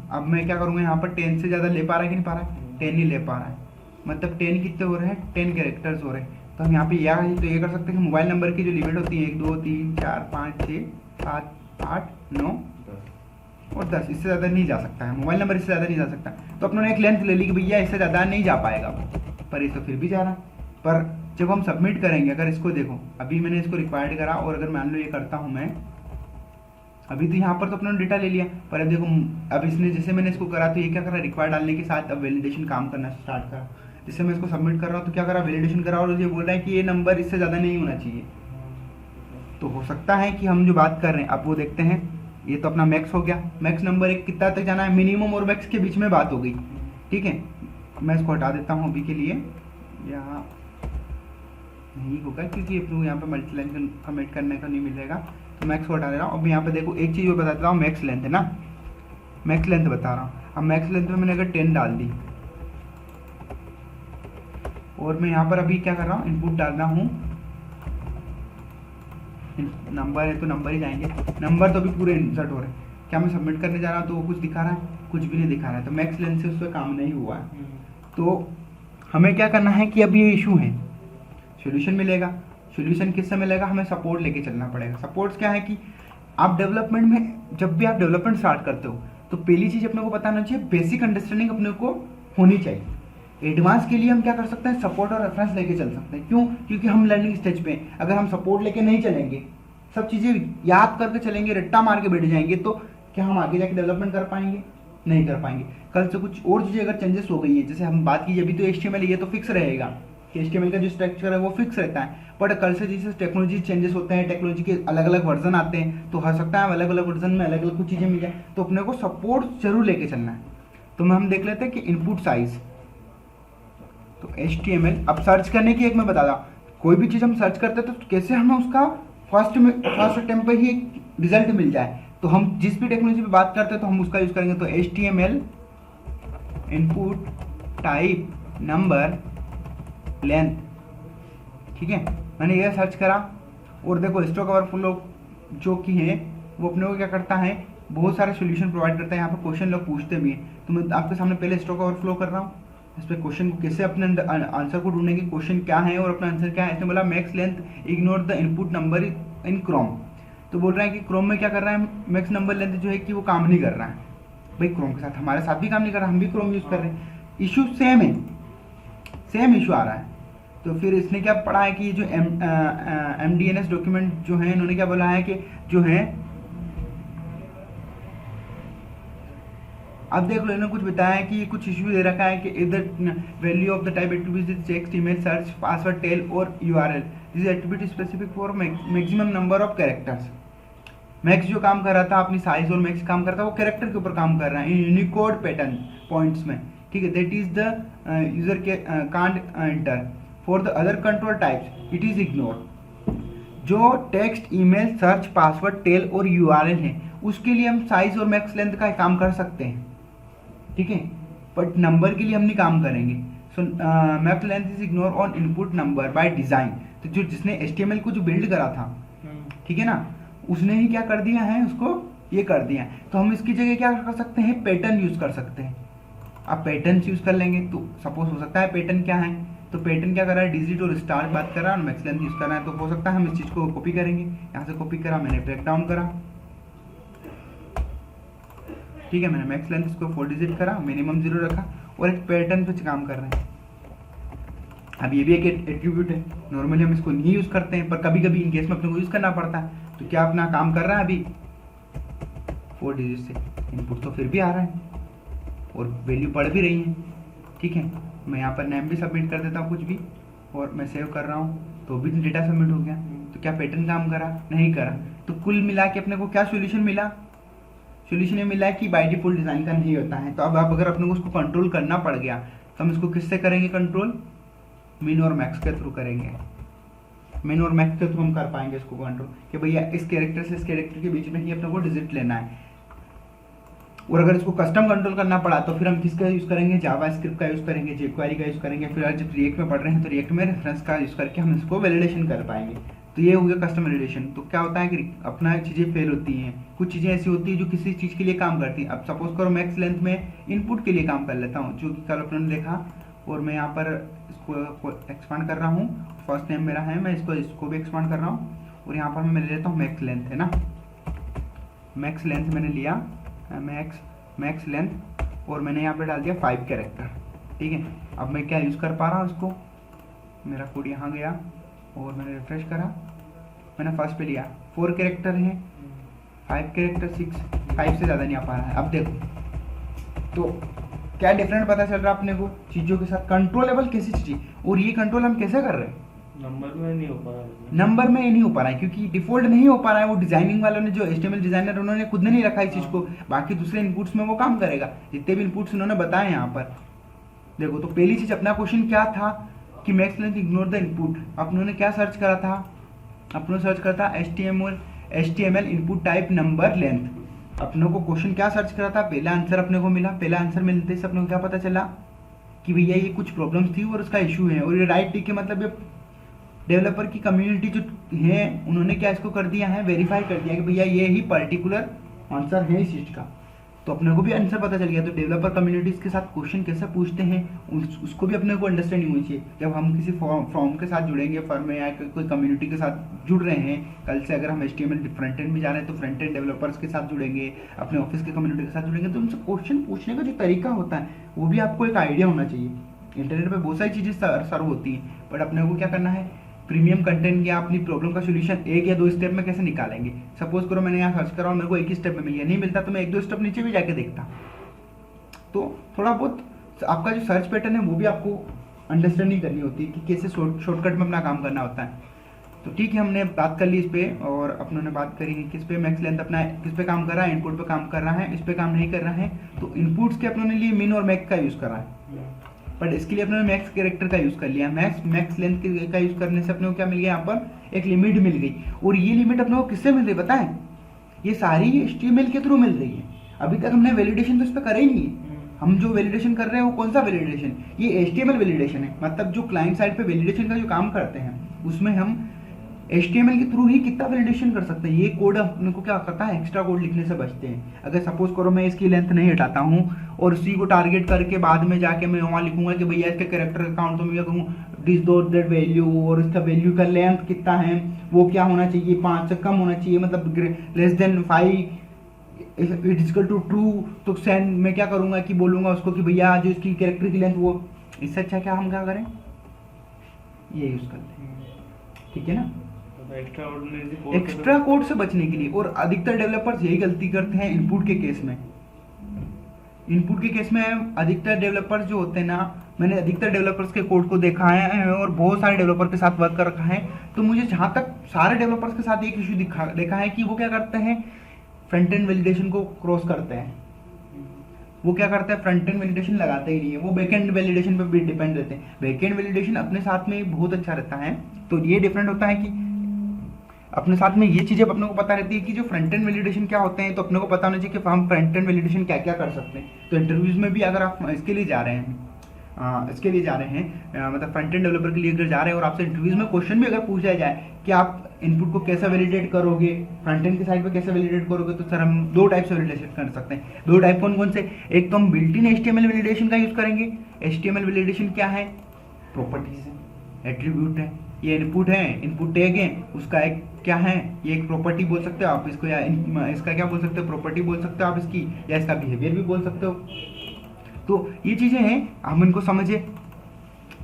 अब मैं क्या करूँगा, यहाँ पर 10 से ज़्यादा ले पा रहा है कि नहीं पा रहा है, 10 ही ले पा रहा है। मतलब 10 कितने हो रहे हैं, 10 कैरेक्टर्स हो रहे हैं। तो हम यहाँ पे या तो ये कर सकते हैं कि मोबाइल नंबर की जो लिमिट होती है 1 2 3 4 5 6 7 8 9 और 10, इससे ज़्यादा नहीं जा सकता है मोबाइल नंबर, इससे ज़्यादा नहीं जा सकता। तो अपने एक लेंथ ले ली कि भैया इससे ज़्यादा नहीं जा पाएगा, पर ये तो फिर भी जा रहा। पर जब हम सबमिट करेंगे, अगर इसको देखो, अभी मैंने इसको रिक्वायर्ड करा और अगर मान लो ये करता हूँ मैं, अभी तो यहाँ पर तो अपने डेटा ले लिया, पर अब देखो अब इसने जैसे मैंने इसको करा तो ये क्या करा, रिक्वायर डालने के साथ अब वैलिडेशन काम करना स्टार्ट करा। जैसे मैं इसको सबमिट कर रहा हूँ तो क्या करा, वैलिडेशन करा और ये बोल रहा है कि ये नंबर इससे ज़्यादा नहीं होना चाहिए। तो हो सकता है कि हम जो बात कर रहे हैं अब वो देखते हैं। ये तो अपना मैक्स हो गया, मैक्स नंबर एक कितना तक जाना है, मिनिमम और मैक्स के बीच में बात हो गई। ठीक है, मैं इसको हटा देता हूँ अभी के लिए, यहाँ नहीं होगा क्योंकि अपने यहाँ पे मल्टी लाइन कमेंट करने का नहीं मिलेगा, तो मैक्स को हटा दे रहा हूँ। अब यहाँ पे देखो एक चीज़ और बता देता हूँ, मैक्स लेंथ है ना, मैक्स लेंथ बता रहा हूँ। अब मैक्स लेंथ में मैंने अगर 10 डाल दी और मैं यहाँ पर अभी क्या कर रहा हूँ, इनपुट डाल रहा हूँ, नंबर है तो नंबर ही जाएंगे, नंबर तो अभी पूरे इंसर्ट हो रहे हैं। क्या मैं सबमिट करने जा रहा हूँ तो वो कुछ दिखा रहा है, कुछ भी नहीं दिखा रहा है, तो मैक्स लेंथ से उस पर काम नहीं हुआ है। तो हमें क्या करना है कि अब ये इशू है, सोल्यूशन मिलेगा। सोल्यूशन किससे मिलेगा, हमें सपोर्ट लेके चलना पड़ेगा। सपोर्ट्स क्या है कि आप डेवलपमेंट में, जब भी आप डेवलपमेंट स्टार्ट करते हो तो पहली चीज़ अपने को बताना चाहिए, बेसिक अंडरस्टैंडिंग अपने को होनी चाहिए। एडवांस के लिए हम क्या कर सकते हैं, सपोर्ट और रेफरेंस लेके चल सकते हैं। क्यों, क्योंकि हम लर्निंग स्टेज पे हैं। अगर हम सपोर्ट लेके नहीं चलेंगे, सब चीज़ें याद करके चलेंगे, रट्टा मार के बैठ जाएंगे, तो क्या हम आगे जाके डेवलपमेंट कर पाएंगे, नहीं कर पाएंगे। कल से कुछ और चीज़ें अगर चेंजेस हो गई है, जैसे हम बात कीजिए अभी तो HTML ये तो फिक्स रहेगा कि HTML का जो स्ट्रक्चर है वो फिक्स रहता है, बट कल से जैसे टेक्नोलॉजी चेंजेस होते हैं, टेक्नोलॉजी के अलग अलग वर्जन आते हैं, तो हो सकता है अलग अलग वर्जन में अलग अलग कुछ चीज़ें मिल जाए, तो अपने को सपोर्ट जरूर लेके चलना है। तो हम देख लेते हैं कि इनपुट साइज, तो HTML अब सर्च करने की एक मैं बता रहा, कोई भी चीज़ हम सर्च करते हैं तो कैसे हमें उसका फर्स्ट अटेम्प्ट पे ही रिजल्ट मिल जाए। तो हम जिस भी टेक्नोलॉजी पे बात करते हैं तो हम उसका यूज़ करेंगे। तो HTML input type number length, ठीक है, मैंने यह सर्च करा और देखो स्टैक ओवरफ्लो जो कि है वो अपने को क्या करता है, बहुत सारे सॉल्यूशन प्रोवाइड करता है। यहाँ पर क्वेश्चन लोग पूछते भी हैं, तो मैं आपके सामने पहले स्टैक ओवरफ्लो कर रहा हूँ, इस पर क्वेश्चन को कैसे अपने आंसर को ढूंढने की, क्वेश्चन क्या है और अपना आंसर क्या है। इसने बोला max length ignore the input number in Chrome, तो बोल रहा है कि क्रोम में क्या कर रहा है, मैक्स नंबर लेंथ जो है कि वो काम नहीं कर रहा है। भाई क्रोम के साथ हमारे साथ भी काम नहीं कर रहा, हम भी क्रोम यूज़ कर रहे हैं, इशू सेम है, सेम इशू आ रहा है। तो फिर इसने क्या पढ़ा है कि जो MDNS डॉक्यूमेंट जो है, इन्होंने क्या बोला है कि जो है, अब देख लो इन्होंने कुछ बताया है कि कुछ इशू दे रखा है कि इधर value of the type attribute is text, email, search, password, tel और URL, this attribute is specific for maximum number of characters. Max जो काम कर रहा था अपनी साइज और मैक्स काम कर रहा था वो कैरेक्टर के ऊपर काम कर रहा है, यूनिकोड पैटर्न पॉइंट्स में, ठीक है। दैट इज द यूजर के can't enter, for the other control types it is ignore. जो text, email, search, password, tel और URL है उसके लिए हम साइज और मैक्स लेंथ का काम कर सकते हैं, ठीक है, बट नंबर के लिए हम नहीं काम करेंगे। So max length is ignore on input number by design. तो जो जिसने HTML को जो बिल्ड करा था, ठीक है ना, उसने ही क्या कर दिया है, उसको ये कर दिया है। तो हम इसकी जगह क्या कर सकते हैं, पैटर्न यूज कर सकते हैं। आप पैटर्न यूज कर लेंगे तो सपोज हो सकता है पैटर्न क्या है, तो पैटर्न क्या कर रहा है, डिजिट और स्टार बात कर रहा है और मैक्स लेंथ यूज कर रहा है। तो हो सकता है हम इस चीज को कॉपी करेंगे, यहाँ से कॉपी करा, मैंने ब्रेक डाउन करा, ठीक है, मैंने मैक्स लेंथ इसको 4 डिजिट करा, मिनिमम 0 रखा और एक पैटर्न पे काम कर रहे हैं। अब ये भी एक एट्रीब्यूट है, नॉर्मली हम इसको नहीं यूज करते हैं, पर कभी कभी इन केस में अपने को यूज करना पड़ता है। तो क्या अपना काम कर रहा है अभी 4 डिजिट से, इनपुट तो फिर भी आ रहा है और वैल्यू पढ़ भी रही है, ठीक है। मैं यहाँ पर नेम भी सबमिट कर देता हूँ कुछ भी, और मैं सेव कर रहा हूँ तो भी डेटा सबमिट हो गया। तो क्या पैटर्न काम करा, नहीं करा। तो कुल मिला के अपने को क्या सोल्यूशन मिला, सोल्यूशन ये मिला है कि बाय डिफॉल्ट डिजाइन का नहीं होता है। तो अब आप अगर अपने को उसको कंट्रोल करना पड़ गया तो हम इसको किससे करेंगे कंट्रोल, मिन और मैक्स के थ्रू करेंगे। मिन और मैक्स के थ्रू हम कर पाएंगे इसको कंट्रोल कि भैया इस कैरेक्टर से इस कैरेक्टर के बीच में ही अपने को डिजिट लेना है। और अगर इसको कस्टम कंट्रोल करना पड़ा तो फिर हम किसका यूज करेंगे, जावास्क्रिप्ट का यूज करेंगे, jQuery का यूज करेंगे। फिर जब रिएक्ट में पढ़ रहे हैं तो रिएक्ट में रेफरेंस का यूज करके हम इसको वैलिडेशन कर पाएंगे। तो ये हो गया कस्टम वैलिडेशन। तो क्या होता है कि अपना चीज़ें फेल होती हैं, कुछ चीज़ें ऐसी होती है जो किसी चीज़ के लिए काम करती है। अब सपोज करो मैक्स लेंथ में इनपुट के लिए काम कर लेता हूँ, जो कि कल अपने ने देखा, और मैं यहाँ पर इसको एक्सपांड कर रहा हूँ। फर्स्ट नेम मेरा है, मैं इसको भी एक्सपांड कर रहा हूँ, और यहाँ पर मैं ले लेता हूँ मैक्स लेंथ, है ना, मैक्स लेंथ मैंने लिया, मैक्स लेंथ, और मैंने यहाँ पे डाल दिया 5 कैरेक्टर, ठीक है। अब मैं क्या यूज़ कर पा रहा हूँ इसको, मेरा कोड यहाँ गया और मैंने रिफ्रेश करा, मैंने फर्स्ट पे लिया 4 कैरेक्टर है, 5 कैरेक्टर 6, 5 से ज़्यादा नहीं आ पा रहा है। अब देखो तो क्या डिफरेंट पता चल रहा है अपने को चीज़ों के साथ, कंट्रोलेबल कैसी चीज़, और ये कंट्रोल हम कैसे कर रहे हैं, नंबर में नहीं हो पा रहा है। नंबर में नहीं हो पा रहा है क्योंकि डिफॉल्ट नहीं हो पा रहा है। वो डिजाइनिंग वालों ने, जो HTML डिजाइनर, उन्होंने खुद ने नहीं रखा इस चीज़ को, बाकी दूसरे इनपुट्स में वो काम करेगा। जितने भी इनपुट्स उन्होंने बताए यहाँ पर देखो, तो पहली चीज़ अपना क्वेश्चन क्या था कि max length ignore the input. अपनों ने क्या सर्च करा था, अपनों सर्च करा था HTML input type number length. अपनों को क्वेश्चन क्या सर्च करा था, पहला आंसर अपने को मिला। पहला आंसर मिलते से अपने को क्या पता चला कि भैया ये कुछ प्रॉब्लम्स थी और उसका इशू है। और ये राइट टिक के मतलब ये डेवलपर की कम्युनिटी जो है उन्होंने क्या इसको कर दिया है, वेरीफाई कर दिया कि भैया ये ही पर्टिकुलर आंसर है इस चीज़ का। तो अपने को भी आंसर पता चल गया। तो डेवलपर कम्युनिटीज़ के साथ क्वेश्चन कैसे पूछते हैं उसको भी अपने को अंडरस्टैंडिंग होनी चाहिए। जब हम किसी फॉर्म के साथ जुड़ेंगे, फर्म में या कोई कम्युनिटी के साथ जुड़ रहे हैं, कल से अगर हम HTML फ्रंट एंड भी जा रहे हैं तो फ्रंट एंड डेवलपर्स के साथ जुड़ेंगे, अपने ऑफिस के कम्युनिटी के साथ जुड़ेंगे, तो उनसे क्वेश्चन पूछने का जो तरीका होता है वो भी आपको एक आइडिया होना चाहिए। इंटरनेट पर बहुत सारी चीज़ें सर्व होती हैं, बट अपने को क्या करना है, प्रीमियम कंटेंट या अपनी प्रॉब्लम का सोल्यूशन 1 या 2 स्टेप में कैसे निकालेंगे। सपोज करो मैंने यहाँ सर्च करा और मेरे को एक ही स्टेप में मिल गया, नहीं मिलता तो मैं 1-2 स्टेप नीचे भी जाके देखता। तो थोड़ा बहुत आपका जो सर्च पैटर्न है वो भी आपको अंडरस्टैंडिंग करनी होती है कि कैसे शॉर्टकट में अपना काम करना होता है। तो ठीक है, हमने बात कर ली इस पे, और अपनों ने बात करी किस पे, मैक्स लेंथ अपना किस पे काम कर रहा है, इनपुट पे काम कर रहा है, इस पे काम नहीं कर रहा है। तो इनपुट्स के अपनों ने लिए मिन और मैक्स का यूज़ करा है, बट इसके लिए अपने मैक्स कैरेक्टर का यूज़ कर लिया। मैक्स लेंथ का यूज़ करने से अपने को क्या मिल गया, यहाँ पर एक लिमिट मिल गई। और ये लिमिट अपने को किससे मिल रही है पता है, ये सारी HTML के थ्रू मिल रही है। अभी तक हमने वैलिडेशन तो इस पर करा ही नहीं है। हम जो वैलिडेशन कर रहे हैं वो कौन सा वैलिडेशन, ये HTML वैलिडेशन है। मतलब जो क्लाइंट साइड पे वैलिडेशन का जो काम करते हैं उसमें हम HTML के थ्रू ही कितना वैलिडेशन कर सकते हैं। ये कोड अपने को क्या करता है, एक्स्ट्रा कोड लिखने से बचते हैं। अगर सपोज करो मैं इसकी लेंथ नहीं हटाता हूँ और उसी को टारगेट करके बाद में जाके मैं वहाँ लिखूंगा कि भैया इसके कैरेक्टर का काउंट, तो मैं क्या करूँ, दिस डॉट दैट वैल्यू, और इसका वैल्यू का लेंथ कितना है वो क्या होना चाहिए, 5 से कम होना चाहिए, मतलब less than 5 it equal to true. तो सेंड मैं क्या करूँगा कि बोलूँगा उसको कि भैया जो इसकी कैरेक्टर की लेंथ वो, इससे अच्छा क्या हम क्या करें, ये यूज़ करते हैं। ठीक है ना, एक्स्ट्रा कोड से बचने के लिए। और अधिकतर डेवलपर्स यही गलती करते हैं इनपुट के केस में। इनपुट के केस में अधिकतर डेवलपर्स जो होते हैं ना, मैंने अधिकतर डेवलपर्स के कोड को देखा है और बहुत सारे डेवलपर के साथ वर्क कर रखा है, तो मुझे जहाँ तक सारे डेवलपर्स के साथ एक इशू देखा है कि वो क्या करते हैं, फ्रंट एंड वैलिडेशन को क्रॉस करते हैं। वो क्या करते हैं, फ्रंट एंड वैलिडेशन लगाते ही नहीं है, वो बैक एंड वैलिडेशन पे भी डिपेंड रहते हैं। बैक एंड वैलिडेशन अपने साथ में बहुत अच्छा रहता है। तो ये डिफरेंट होता है कि अपने साथ में ये चीज़ें अपने को पता रहती है कि जो फ्रंट एंड वैलिडेशन क्या होते हैं, तो अपने को पता होना चाहिए कि हम फ्रंट एंड वैलिडेशन क्या क्या कर सकते हैं। तो इंटरव्यूज़ में भी अगर आप इसके लिए जा रहे हैं मतलब फ्रंट एंड डेवलपर के लिए अगर जा रहे हैं और आपसे इंटरव्यूज़ में क्वेश्चन भी अगर पूछा जाए कि आप इनपुट को कैसे वैलिडेट करोगे, फ्रंट एंड की साइड पे कैसे वैलिडेट करोगे, तो सर हम 2 टाइप से वैलिडेशन कर सकते हैं। 2 टाइप कौन कौन से, एक तो हम बिल्ट इन HTML वैलिडेशन का यूज़ करेंगे। HTML वैलिडेशन क्या है, प्रॉपर्टीज है, एट्रीब्यूट है, ये इनपुट है, इनपुट टैग है, उसका एक क्या है, ये एक प्रॉपर्टी बोल सकते हो आप इसको, या इसका क्या बोल सकते हो, प्रॉपर्टी बोल सकते हो आप इसकी, या इसका बिहेवियर भी बोल सकते हो। तो ये चीज़ें हैं, हम इनको समझे,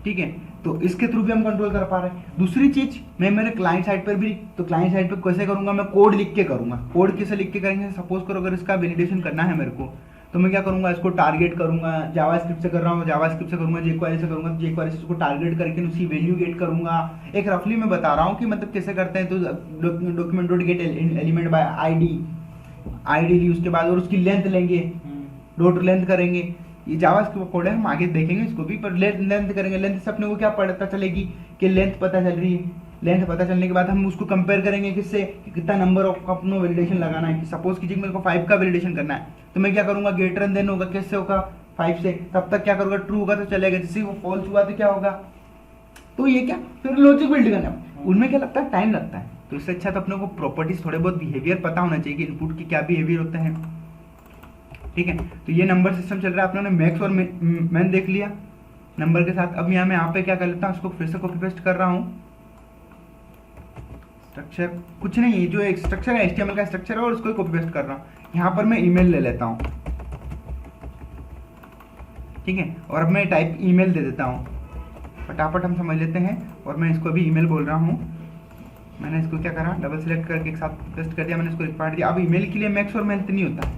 ठीक है। तो इसके थ्रू भी हम कंट्रोल कर पा रहे हैं। दूसरी चीज मैं मेरे क्लाइंट साइड पर भी, तो क्लाइंट साइड पर कैसे करूंगा, मैं कोड लिख के करूंगा। कोड कैसे लिख के करेंगे, सपोज करो अगर इसका वैलिडेशन करना है मेरे को, तो मैं क्या करूंगा, इसको टारगेट करूंगा, जावास्क्रिप्ट से कर रहा हूँ, जावास्क्रिप्ट से करूंगा, jQuery से करूंगा, jQuery से उसको टारगेट करके उसकी वैल्यू गेट करूंगा। एक रफली मैं बता रहा हूँ कि मतलब कैसे करते हैं। तो document dot get element by ID ली, उसके बाद और उसकी लेंथ लेंगे, डॉट लेंथ करेंगे। ये जावास्क्रिप्ट कोड है, हम आगे देखेंगे इसको भी, पर लेंथ करेंगे। लेंथ से अपने को क्या पता चलेगी कि लेंथ पता चल रही है। लेंथ पता चलने के बाद हम उसको कंपेयर करेंगे किससे, कि कितना नंबर ऑफ अपना वैलिडेशन लगाना है। कि सपोज कीजिए मेरे को 5 का वैलिडेशन करना है, तो मैं क्या करूंगा, ग्रेटर देन होगा, कैसे होगा, 5 से, तब तक क्या करूंगा, ट्रू होगा तो चलेगा, जिससे वो फॉल्स हुआ तो क्या होगा। तो ये क्या, फिर लॉजिक बिल्ड करना, उनमें क्या लगता है, टाइम लगता है। तो इससे अच्छा तो अपने को प्रॉपर्टीज, थोड़े बहुत बिहेवियर पता होना चाहिए कि इनपुट की क्या बिहेवियर होते हैं, ठीक है। तो ये नंबर सिस्टम चल रहा है, अपने मैक्स और मैन देख लिया नंबर के साथ। अब यहाँ पे क्या कर लेता हूँ, इसको फिर से कॉपी पेस्ट कर रहा हूँ। स्ट्रक्चर कुछ नहीं है, जो एक स्ट्रक्चर है HTML का स्ट्रक्चर है, और उसको कॉपी पेस्ट कर रहा हूँ। यहाँ पर मैं ईमेल ले लेता हूँ, ठीक है, और अब मैं टाइप ईमेल दे देता हूँ। फटाफट हम समझ लेते हैं, और मैं इसको अभी ईमेल बोल रहा हूँ। मैंने इसको क्या करा, डबल सेलेक्ट करके एक साथ पेस्ट कर दिया, मैंने इसको रिक्वायर्ड दिया। अब ईमेल के लिए मैक्स और लेंथ नहीं होता,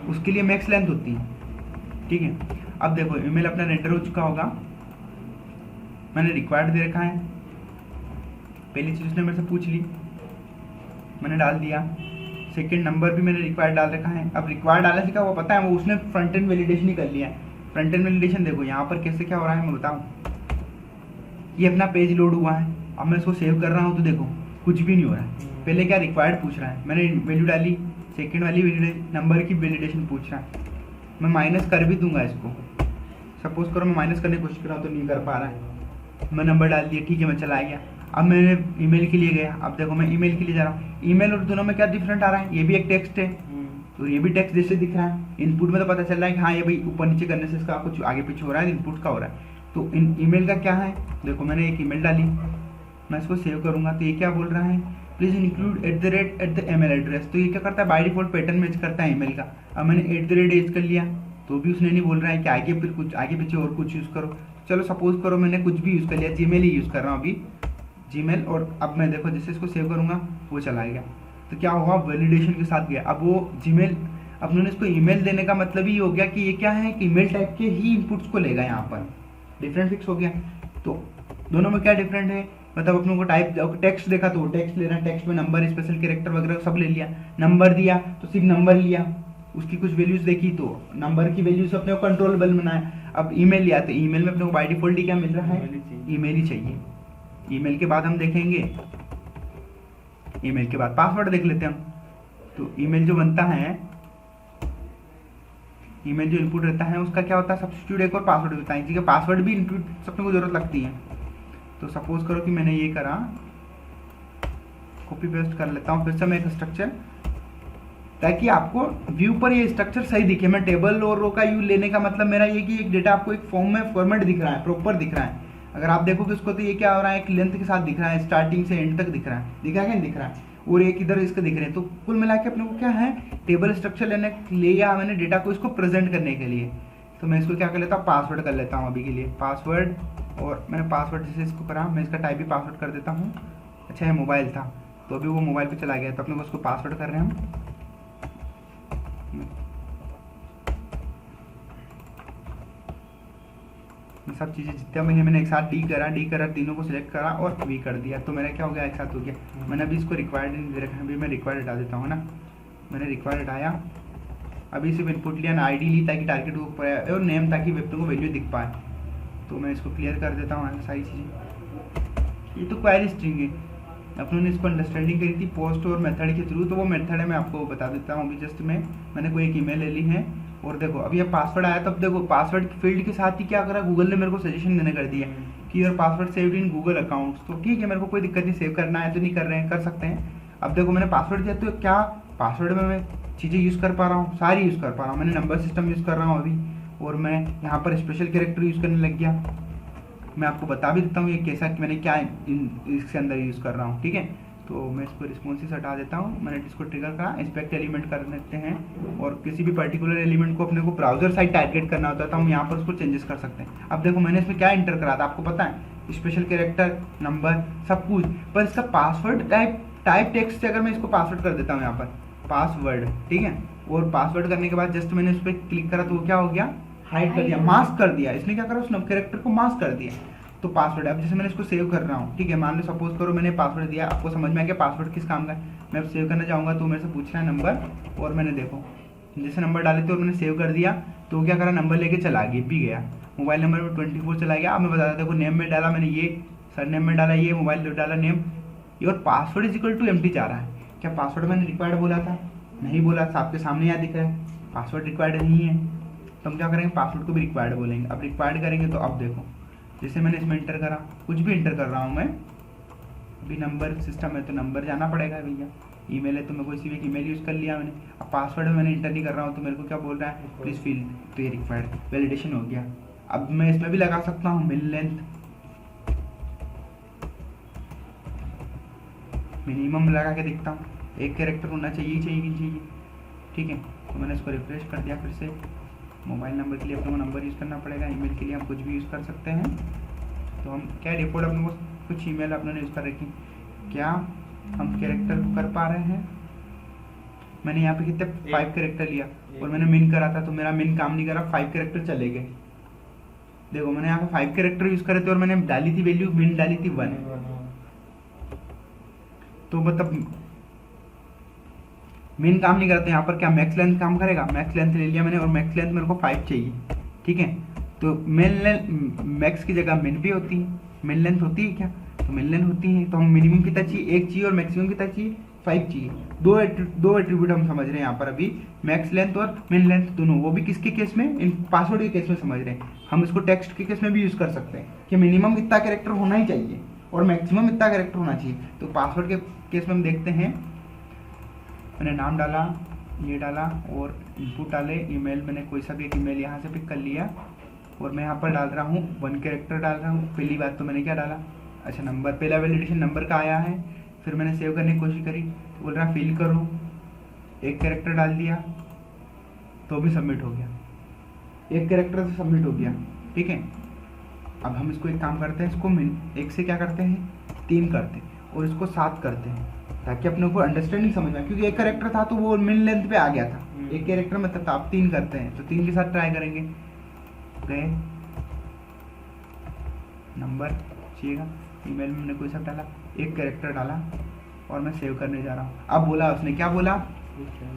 उसके लिए मैक्स लेंथ होती है, ठीक है। अब देखो ईमेल अपना रेंडर हो चुका होगा, मैंने रिक्वायर्ड दे रखा है, पहली चीज उसने मेरे से पूछ ली, मैंने डाल दिया। सेकंड नंबर भी मैंने रिक्वायर्ड डाल रखा है। अब रिक्वायर्ड डालने से क्या वो पता है, वो उसने फ्रंट एंड वैलिडेशन ही कर लिया है। फ्रंट एंड वैलिडेशन देखो यहाँ पर कैसे क्या हो रहा है मैं बताऊँ। ये अपना पेज लोड हुआ है, अब मैं इसको सेव कर रहा हूँ तो देखो कुछ भी नहीं हो रहा है। पहले क्या रिक्वायर्ड पूछ रहा है, मैंने वैल्यू डाली, सेकंड वाली नंबर की वैलिडेशन पूछ रहा है। मैं माइनस कर भी दूंगा इसको, सपोज करो मैं माइनस करने की कोशिश कर रहा हूँ तो नहीं कर पा रहा है। मैं नंबर डाल दिया, ठीक है, मैं चला गया। अब मैंने ईमेल के लिए गया, अब देखो मैं ईमेल के लिए जा रहा हूँ। ईमेल और दोनों में क्या डिफरेंट आ रहा है, ये भी एक टेक्स्ट है तो ये भी टेक्स्ट जैसे दिख रहा है। इनपुट में तो पता चल रहा है कि हाँ ये भाई ऊपर नीचे करने से इसका कुछ आगे पीछे हो रहा है, इनपुट का हो रहा है। तो इन ईमेल का क्या है, देखो मैंने एक ईमेल डाली, मैं इसको सेव करूंगा तो ये क्या बोल रहा है, प्लीज इंक्लूड @ email एड्रेस। तो ये क्या करता है, बाय डिफॉल्ट पैटर्न मैच करता है ईमेल का। अब मैंने @ कर लिया तो भी उसने नहीं बोल रहा है कि आगे फिर कुछ आगे पीछे और कुछ यूज़ करो। चलो सपोज करो मैंने कुछ भी यूज़ कर लिया, जीमेल ही यूज़ कर रहा हूँ अभी, जीमेल। और अब मैं देखो जैसे इसको सेव करूँगा वो चला गया। तो क्या हुआ, वैलिडेशन के साथ गया। अब वो जीमेल, अब उन्होंने इसको ईमेल देने का मतलब ही हो गया कि ये क्या है कि ईमेल टाइप के ही इनपुट्स को लेगा, यहाँ पर डिफरेंट फिक्स हो गया। तो दोनों में क्या डिफरेंट है, मतलब अपनों को टाइप टेक्स्ट देखा तो टेक्स्ट ले रहा है, टेक्स्ट में नंबर स्पेशल कैरेक्टर वगैरह सब ले लिया। नंबर दिया तो सिर्फ नंबर लिया, उसकी कुछ वैल्यूज देखी तो नंबर की वैल्यूज अपने को कंट्रोलेबल बनाया। अब ईमेल लिया तो ईमेल में अपने को बाय डिफॉल्ट ही क्या मिल रहा है, ईमेल ही चाहिए। ईमेल के बाद हम देखेंगे, ईमेल के बाद पासवर्ड देख लेते हैं हम। तो ईमेल जो बनता है, ईमेल जो इनपुट रहता है उसका क्या होता है, सब्स्टिट्यूट एक और पासवर्ड होता है, ठीक है। पासवर्ड भी इनपुट अपने को जरूरत लगती है। तो सपोज करो कि मैंने ये करा, कॉपी पेस्ट कर लेता हूँ फिर से मैं एक स्ट्रक्चर, ताकि आपको व्यू पर ये स्ट्रक्चर सही दिखे। मैं टेबल और रो का यू लेने का मतलब मेरा ये कि एक डेटा आपको एक फॉर्म में फॉर्मेट दिख रहा है, प्रॉपर दिख रहा है। अगर आप देखोगे उसको तो ये क्या हो रहा है, एक लेंथ के साथ दिख रहा है, स्टार्टिंग से एंड तक दिख रहा है, दिख रहा है क्या, दिख रहा है। और एक इधर इसके दिख रहे हैं। तो कुल मिला के अपने को क्या है, टेबल स्ट्रक्चर लेने लिया मैंने डेटा को इसको प्रेजेंट करने के लिए। तो मैं इसको क्या कर लेता हूँ, पासवर्ड कर लेता हूँ अभी के लिए, पासवर्ड। और मैंने पासवर्ड जैसे इसको करा, मैं इसका टाइप भी पासवर्ड कर देता हूँ। अच्छा ये मोबाइल था तो अभी वो मोबाइल पे चला गया, तो अपने को उसको पासवर्ड कर रहे हैं हम। सब चीज़ें जितना मैंने एक साथ डी करा, तीनों को सिलेक्ट करा और वी कर दिया, तो मेरा क्या हो गया, एक साथ हो गया। मैंने अभी इसको रिक्वायर्ड नहीं दे रखा, अभी मैं रिक्वायर्ड हटा देता हूँ ना। मैंने रिक्वायर्ड हटाया, अभी सिर्फ इनपुट लिया ना, आईडी ली ताकि टारगेट को ऊपर आए और नेम ताकि वेब को वैल्यू दिख पाए। तो मैं इसको क्लियर कर देता हूँ सारी चीज़ें। ये तो क्वेरी स्ट्रिंग है, अपनों ने इसको अंडरस्टैंडिंग करी थी पोस्ट और मेथड के थ्रू, तो वो मेथड है मैं आपको बता देता हूँ। अभी जस्ट मैंने कोई एक ईमेल ले ली है और देखो अभी ये पासवर्ड आया, तब देखो पासवर्ड फील्ड के साथ ही क्या करा, गूगल ने मेरे को सजेशन देने कर दिया कि your password saved in Google accounts. तो ठीक है, मेरे को कोई दिक्कत नहीं, सेव करना है तो नहीं कर रहे हैं, कर सकते हैं। अब देखो मैंने पासवर्ड दिया तो क्या पासवर्ड में मैं चीज़ें यूज़ कर पा रहा हूँ, सारी यूज़ कर पा रहा हूँ। मैंने नंबर सिस्टम यूज़ कर रहा हूँ अभी, और मैं यहाँ पर स्पेशल कैरेक्टर यूज़ करने लग गया। मैं आपको बता भी देता हूँ ये कैसा, मैंने क्या इसके अंदर यूज़ कर रहा हूँ, ठीक है। तो मैं इसको रिस्पॉन्सिव हटा देता हूँ, मैंने इसको ट्रिगर करा, इंस्पेक्ट एलिमेंट कर देते हैं। और किसी भी पर्टिकुलर एलिमेंट को अपने को ब्राउजर साइड टारगेट करना होता है तो हम यहाँ पर उसको चेंजेस कर सकते हैं। अब देखो मैंने इसमें क्या इंटर करा था आपको पता है, स्पेशल कैरेक्टर, नंबर, सब कुछ, पर इसका पासवर्ड टाइप टेक्स्ट से अगर मैं इसको पासवर्ड कर देता हूँ यहाँ पर पासवर्ड, ठीक है। और पासवर्ड करने के बाद जस्ट मैंने उस पर क्लिक करा तो वो क्या हो गया, हाइड कर दिया, मास्क कर दिया। इसने क्या करा, उस कैरेक्टर को मास्क कर दिया। तो पासवर्ड, अब जैसे मैंने इसको सेव कर रहा हूँ, ठीक है, मान लो सपोज करो मैंने पासवर्ड दिया, आपको समझ में आ गया पासवर्ड किस काम का है। मैं अब सेव करना चाहूँगा तो मेरे से पूछ रहा है नंबर, और मैंने देखो जैसे नंबर डाले थे और मैंने सेव कर दिया तो क्या करा, नंबर लेके चला गया, भी गया, मोबाइल नंबर में 24 चला गया। अब मैं बता देखो नेम में डाला मैंने ये, सर नेम में डाला ये, मोबाइल डाला नेम, और password is equal to empty जा रहा है। क्या पासवर्ड मैंने रिक्वायर्ड बोला था, नहीं बोला था, आपके सामने यहाँ दिख रहा है पासवर्ड रिक्वायर्ड नहीं है। तो हम क्या करेंगे, पासवर्ड को भी रिक्वायर्ड बोलेंगे। अब रिक्वायर्ड करेंगे तो अब देखो जैसे मैंने इसमें इंटर करा, कुछ भी इंटर कर रहा हूँ मैं, अभी नंबर सिस्टम है तो नंबर जाना पड़ेगा भैया, ईमेल है तो मैं कोई सी भी ईमेल यूज़ कर लिया मैंने। अब पासवर्ड में मैंने इंटर नहीं कर रहा हूँ तो मेरे को क्या बोल रहा है, प्लीज़ फिल, तो ये रिक्वायर्ड वैलिडेशन हो गया। अब मैं इसमें भी लगा सकता हूँ मिल लेंथ, मिनिमम लगा के देखता हूँ, एक कैरेक्टर होना चाहिए चाहिए, ठीक है। तो मैंने इसको रिफ्रेश कर दिया फिर से। मोबाइल नंबर के लिए अपने को नंबर यूज़ करना पड़ेगा, ईमेल के लिए हम कुछ भी यूज़ कर सकते हैं। तो हम क्या डिफॉल्ट अपने को कुछ ईमेल अपने यूज़ कर रखी, क्या हम कैरेक्टर को कर पा रहे हैं? मैंने यहाँ पे कितने 5 कैरेक्टर लिया और मैंने मिन करा था तो मेरा मिन काम नहीं करा, 5 कैरेक्टर चले गए। देखो मैंने यहाँ पे 5 कैरेक्टर यूज करे थे और मैंने डाली थी वैल्यू, मिन डाली थी 1, तो मतलब मिन काम नहीं करते। यहाँ पर क्या मैक्स लेंथ काम करेगा? मैक्स लेंथ ले लिया मैंने और मैक्स लेंथ मेरे को 5 चाहिए, ठीक है। तो मिन लेंथ मैक्स की जगह मिन भी होती है, मिन लेंथ होती है क्या? तो मिन लेंथ होती है, तो हम मिनिमम कितना चाहिए? 1 चाहिए और मैक्सिमम कितना चाहिए? 5 चाहिए। दो एट्रीब्यूट हम समझ रहे हैं यहाँ पर अभी, मैक्स लेंथ और मिन लेंथ दोनों, वो भी किसके केस में? इन पासवर्ड के केस में समझ रहे हैं। हम इसको टेक्स्ट के केस में भी यूज कर सकते हैं कि मिनिमम इतना कैरेक्टर होना ही चाहिए और मैक्सिमम इतना कैरेक्टर होना चाहिए। तो पासवर्ड के केस में हम देखते हैं, मैंने नाम डाला, ये डाला और इनपुट डाले, ईमेल मैंने कोई सा भी एक ईमेल यहाँ से पिक कर लिया और मैं यहाँ पर डाल रहा हूँ 1 कैरेक्टर डाल रहा हूँ। पहली बात तो मैंने क्या डाला? अच्छा नंबर, पहला वैलिडेशन नंबर का आया है। फिर मैंने सेव करने की कोशिश करी तो बोल रहा फिल करो, 1 कैरेक्टर डाल दिया तो भी सबमिट हो गया, 1 कैरेक्टर से सबमिट हो गया, ठीक है। अब हम इसको एक काम करते हैं, इसको 1 से क्या करते हैं? 3 करते हैं और इसको 7 करते हैं ताकि अपने को अंडरस्टैंडिंग समझ में, क्योंकि 1 कैरेक्टर था तो वो मिन लेंथ पे आ गया था, 1 कैरेक्टर में था, आप 3 करते हैं तो 3 के साथ ट्राई करेंगे। गए, नंबर चाहिएगा, ईमेल में मैंने कोई सा डाला, 1 कैरेक्टर डाला और मैं सेव करने जा रहा हूँ। अब बोला उसने, क्या बोला?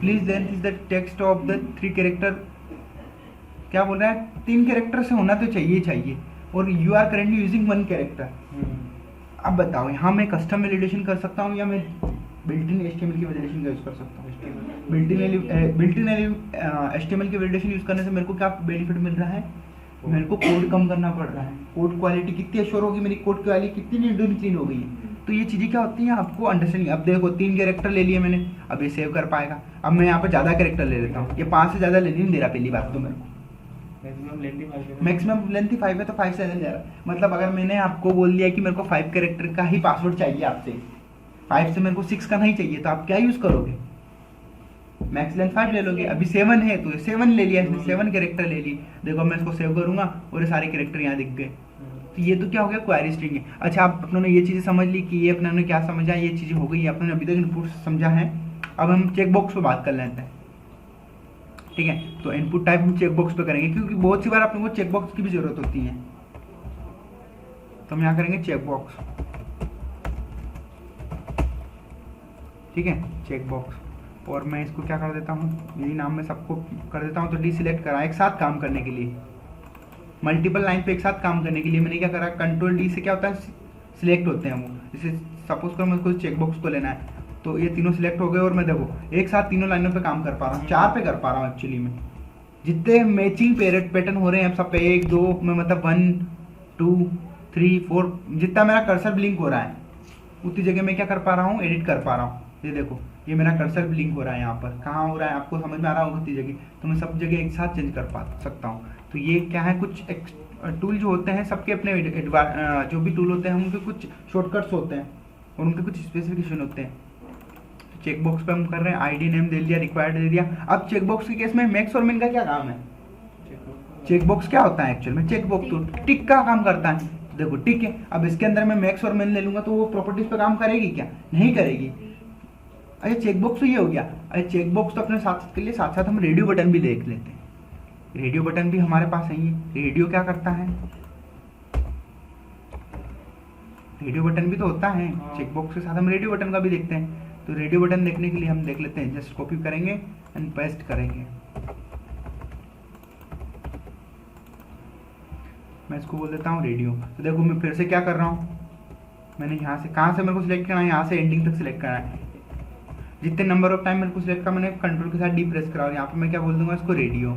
Please length is the text of the 3 character. क्या बोल रहा है? 3 कैरेक्टर से होना तो चाहिए और you are currently using 1 character. अब बताओ यहाँ मैं कस्टम वैलिडेशन कर सकता हूँ या मैं बिल्ट इन HTML की वैलिडेशन का यूज कर सकता हूँ? बिल्ट इन HTML की वैलिडेशन यूज करने से मेरे को क्या बेनिफिट मिल रहा है? मेरे को कोड कम करना पड़ रहा है, कोड क्वालिटी कितनी एश्योर होगी, मेरी कोड क्वालिटी कितनी नीट एंड क्लीन हो गई है। तो ये चीज़ें क्या होती हैं आपको अंडरस्टैंडिंग। अब देखो 3 कैरेक्टर ले लिए मैंने, अब ये सेव कर पाएगा। अब मैं यहाँ पर ज़्यादा कैरेक्टर ले लेता हूँ, ये 5 से ज़्यादा लेने नहीं दे रहा, पहली बात तो मेरे को मैक्सिमम लेंथ 5 है तो 5 से ज़्यादा जा रहा। मतलब अगर मैंने आपको बोल दिया कि मेरे को 5 कैरेक्टर का ही पासवर्ड चाहिए आपसे, 5 से मेरे को 6 का नहीं चाहिए, तो आप क्या यूज़ करोगे? मैक्स लेंथ 5 ले लोगे। अभी 7 है तो 7 ले लिया, 7 कैरेक्टर ले ली। देखो मैं इसको सेव करूंगा और ये सारे कैरेक्टर यहाँ दिख गए। तो ये तो क्या हो गया? क्वेरी स्ट्रिंग है। अच्छा आप अपनों ने ये चीज़ें समझ ली कि ये अपनों ने क्या समझा, ये चीज़ें हो गई, अपनों ने अभी तक इनपुट समझा है। अब हम चेकबॉक्स पे बात कर लेते हैं, ठीक है। तो इनपुट टाइप हम चेकबॉक्स पे करेंगे क्योंकि बहुत सी बार अपने को चेकबॉक्स की भी जरूरत होती है। तो हम यहाँ करेंगे चेकबॉक्स, ठीक है, चेकबॉक्स। और मैं इसको क्या कर देता हूँ, यही नाम में सबको कर देता हूँ। तो डी सिलेक्ट करा एक साथ काम करने के लिए, मल्टीपल लाइन पे एक साथ काम करने के लिए मैंने क्या करा, कंट्रोल डी से क्या होता है सिलेक्ट होते हैं वो। जैसे सपोज करो मुझको चेकबॉक्स को लेना है तो ये तीनों सिलेक्ट हो गए और मैं देखो एक साथ तीनों लाइनों पे काम कर पा रहा हूँ, 4 पे कर पा रहा हूँ एक्चुअली में। जितने मैचिंग पैटर्न हो रहे हैं सब पे 1 2 में, मतलब 1 2 3 4 जितना मेरा कर्सर ब्लिंक हो रहा है उतनी जगह मैं क्या कर पा रहा हूँ, एडिट कर पा रहा हूँ। ये देखो ये मेरा कर्सर ब्लिंक हो रहा है, यहाँ पर कहाँ हो रहा है आपको समझ में आ रहा होगा उतनी जगह, तो मैं सब जगह एक साथ चेंज कर पा सकता हूँ। तो ये क्या है, कुछ टूल जो होते हैं सबके अपने जो भी टूल होते हैं उनके कुछ शॉर्टकट्स होते हैं और उनके कुछ स्पेसिफिकेशन होते हैं। चेकबॉक्स पे हम कर रहे हैं, आईडी नेम दे दिया, रिक्वायर्ड दे दिया। अब चेकबॉक्स के केस में मैक्स और मिन का क्या काम है? चेकबॉक्स क्या होता है एक्चुअल में? चेकबॉक्स तो टिक का काम करता है। देखो टिक है, अब इसके अंदर मैं मैक्स और मिन ले लूंगा तो वो प्रॉपर्टीज पे काम करेगी क्या? नहीं करेगी। अच्छा चेकबॉक्स तो ये हो गया। अच्छा चेकबॉक्स तो अपने साथ के लिए साथ साथ हम रेडियो बटन भी देख लेते हैं। रेडियो बटन भी हमारे पास है। रेडियो क्या करता है? रेडियो बटन भी तो होता है, चेकबॉक्स के साथ हम रेडियो बटन का भी देखते हैं। तो रेडियो बटन देखने के लिए हम देख लेते हैं, जस्ट कॉपी करेंगे एंड पेस्ट करेंगे। मैं इसको बोल देता हूँ रेडियो। तो देखो मैं फिर से क्या कर रहा हूँ, मैंने यहाँ से कहाँ से मेरे को सिलेक्ट करना है, यहाँ से एंडिंग तक सिलेक्ट करना है। जितने नंबर ऑफ टाइम मेरे को सिलेक्ट करा मैंने कंट्रोल के साथ डी प्रेस करा और यहाँ पे मैं क्या बोल दूंगा इसको रेडियो।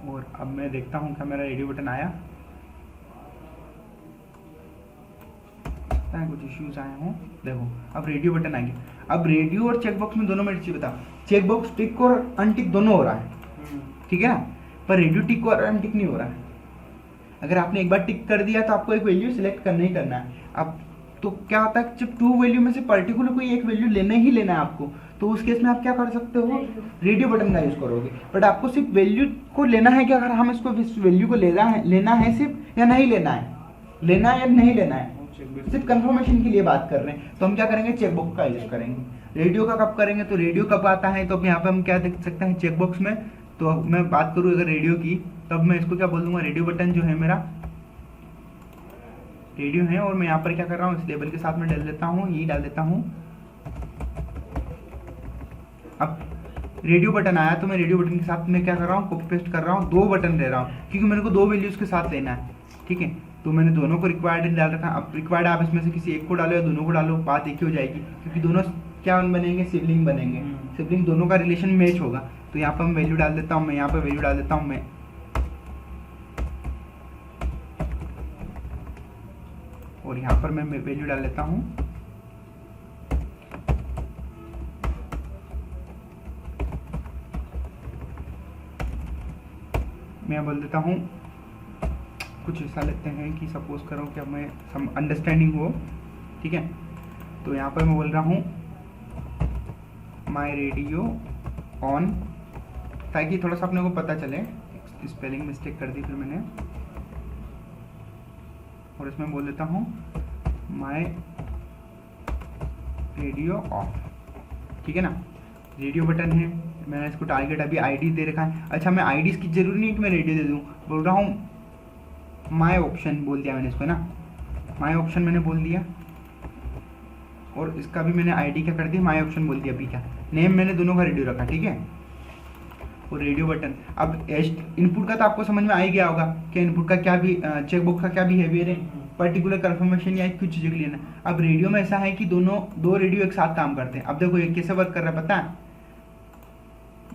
और अब मैं देखता हूँ क्या मेरा रेडियो बटन आया, कुछ इश्यूज आए हों। देखो अब रेडियो बटन आ गया। अब रेडियो और चेकबॉक्स में दोनों में चीज बताओ, चेकबॉक्स टिक और अनटिक दोनों हो रहा है, ठीक है ना, पर रेडियो टिक और अनटिक नहीं हो रहा है। अगर आपने एक बार टिक कर दिया तो आपको एक वैल्यू सिलेक्ट करना ही करना है। अब तो क्या होता है, जब 2 वैल्यू में से पर्टिकुलर कोई एक वैल्यू लेना ही लेना है आपको, तो उस केस में आप क्या कर सकते हो, रेडियो बटन का यूज करोगे। बट आपको सिर्फ वैल्यू को लेना है कि अगर हम इसको इस वैल्यू को लेना है सिर्फ, या नहीं लेना है, लेना है या नहीं लेना है, सिर्फ कंफर्मेशन के लिए बात कर रहे हैं, तो हम क्या करेंगे, चेकबॉक्स का यूज करेंगे। रेडियो का कब करेंगे, तो रेडियो कब आता है, तो अब यहाँ पे हम क्या देख सकते हैं चेकबॉक्स में। तो मैं बात करूँ अगर रेडियो की, तब मैं इसको क्या बोल दूंगा, रेडियो बटन जो है मेरा रेडियो है, और मैं यहाँ पर क्या कर रहा हूँ, इस लेबल के साथ में डाल देता हूँ, ये डाल देता हूँ। अब रेडियो बटन आया तो मैं रेडियो बटन के साथ में क्या कर रहा हूँ, कॉपी पेस्ट कर रहा हूँ, 2 बटन ले रहा हूँ, क्योंकि मेरे को 2 वैल्यूज के साथ लेना है, ठीक है। तो मैंने दोनों को रिक्वायर्ड डाल रखा। अब रिक्वायर्ड आप इसमें से किसी एक को डालो या दोनों को डालो, बात एक ही हो जाएगी, क्योंकि दोनों क्या बनेंगे, सिबलिंग बनेंगे, सिबलिंग दोनों का रिलेशन मैच होगा। तो यहाँ पर मैं वैल्यू डाल देता हूँ, मैं यहाँ पर वैल्यू डाल देता हूँ मैं, और यहाँ पर मैं वैल्यू डाल लेता हूँ मैं बोल देता हूँ कुछ ऐसा लेते हैं कि सपोज करो कि अब मैं सम अंडरस्टैंडिंग हो, ठीक है। तो यहाँ पर मैं बोल रहा हूँ माई रेडियो ऑन, ताकि थोड़ा सा अपने को पता चले। स्पेलिंग मिस्टेक कर दी फिर मैंने, और इसमें बोल देता हूँ माई रेडियो ऑफ, ठीक है ना। रेडियो बटन है, मैंने इसको टारगेट अभी आईडी दे रखा है। अच्छा, मैं आईडी की जरूरी नहीं कि मैं रेडियो दे दूँ, बोल रहा हूँ माई ऑप्शन बोल दिया मैंने इसको ना, माई ऑप्शन मैंने बोल दिया, और इसका भी मैंने आईडी क्या कर दी, माई ऑप्शन बोल दिया। अभी क्या नेम मैंने दोनों का रेडियो रखा, ठीक है। और रेडियो बटन, अब इनपुट का तो आपको समझ में आ ही गया होगा कि इनपुट का क्या भी चेकबॉक्स का क्या बिहेवियर है, पर्टिकुलर कंफर्मेशन या कुछ चीज़ों के लिए ना। अब रेडियो में ऐसा है कि दो रेडियो एक साथ काम करते हैं। अब देखो ये कैसे वर्क कर रहा है पता है,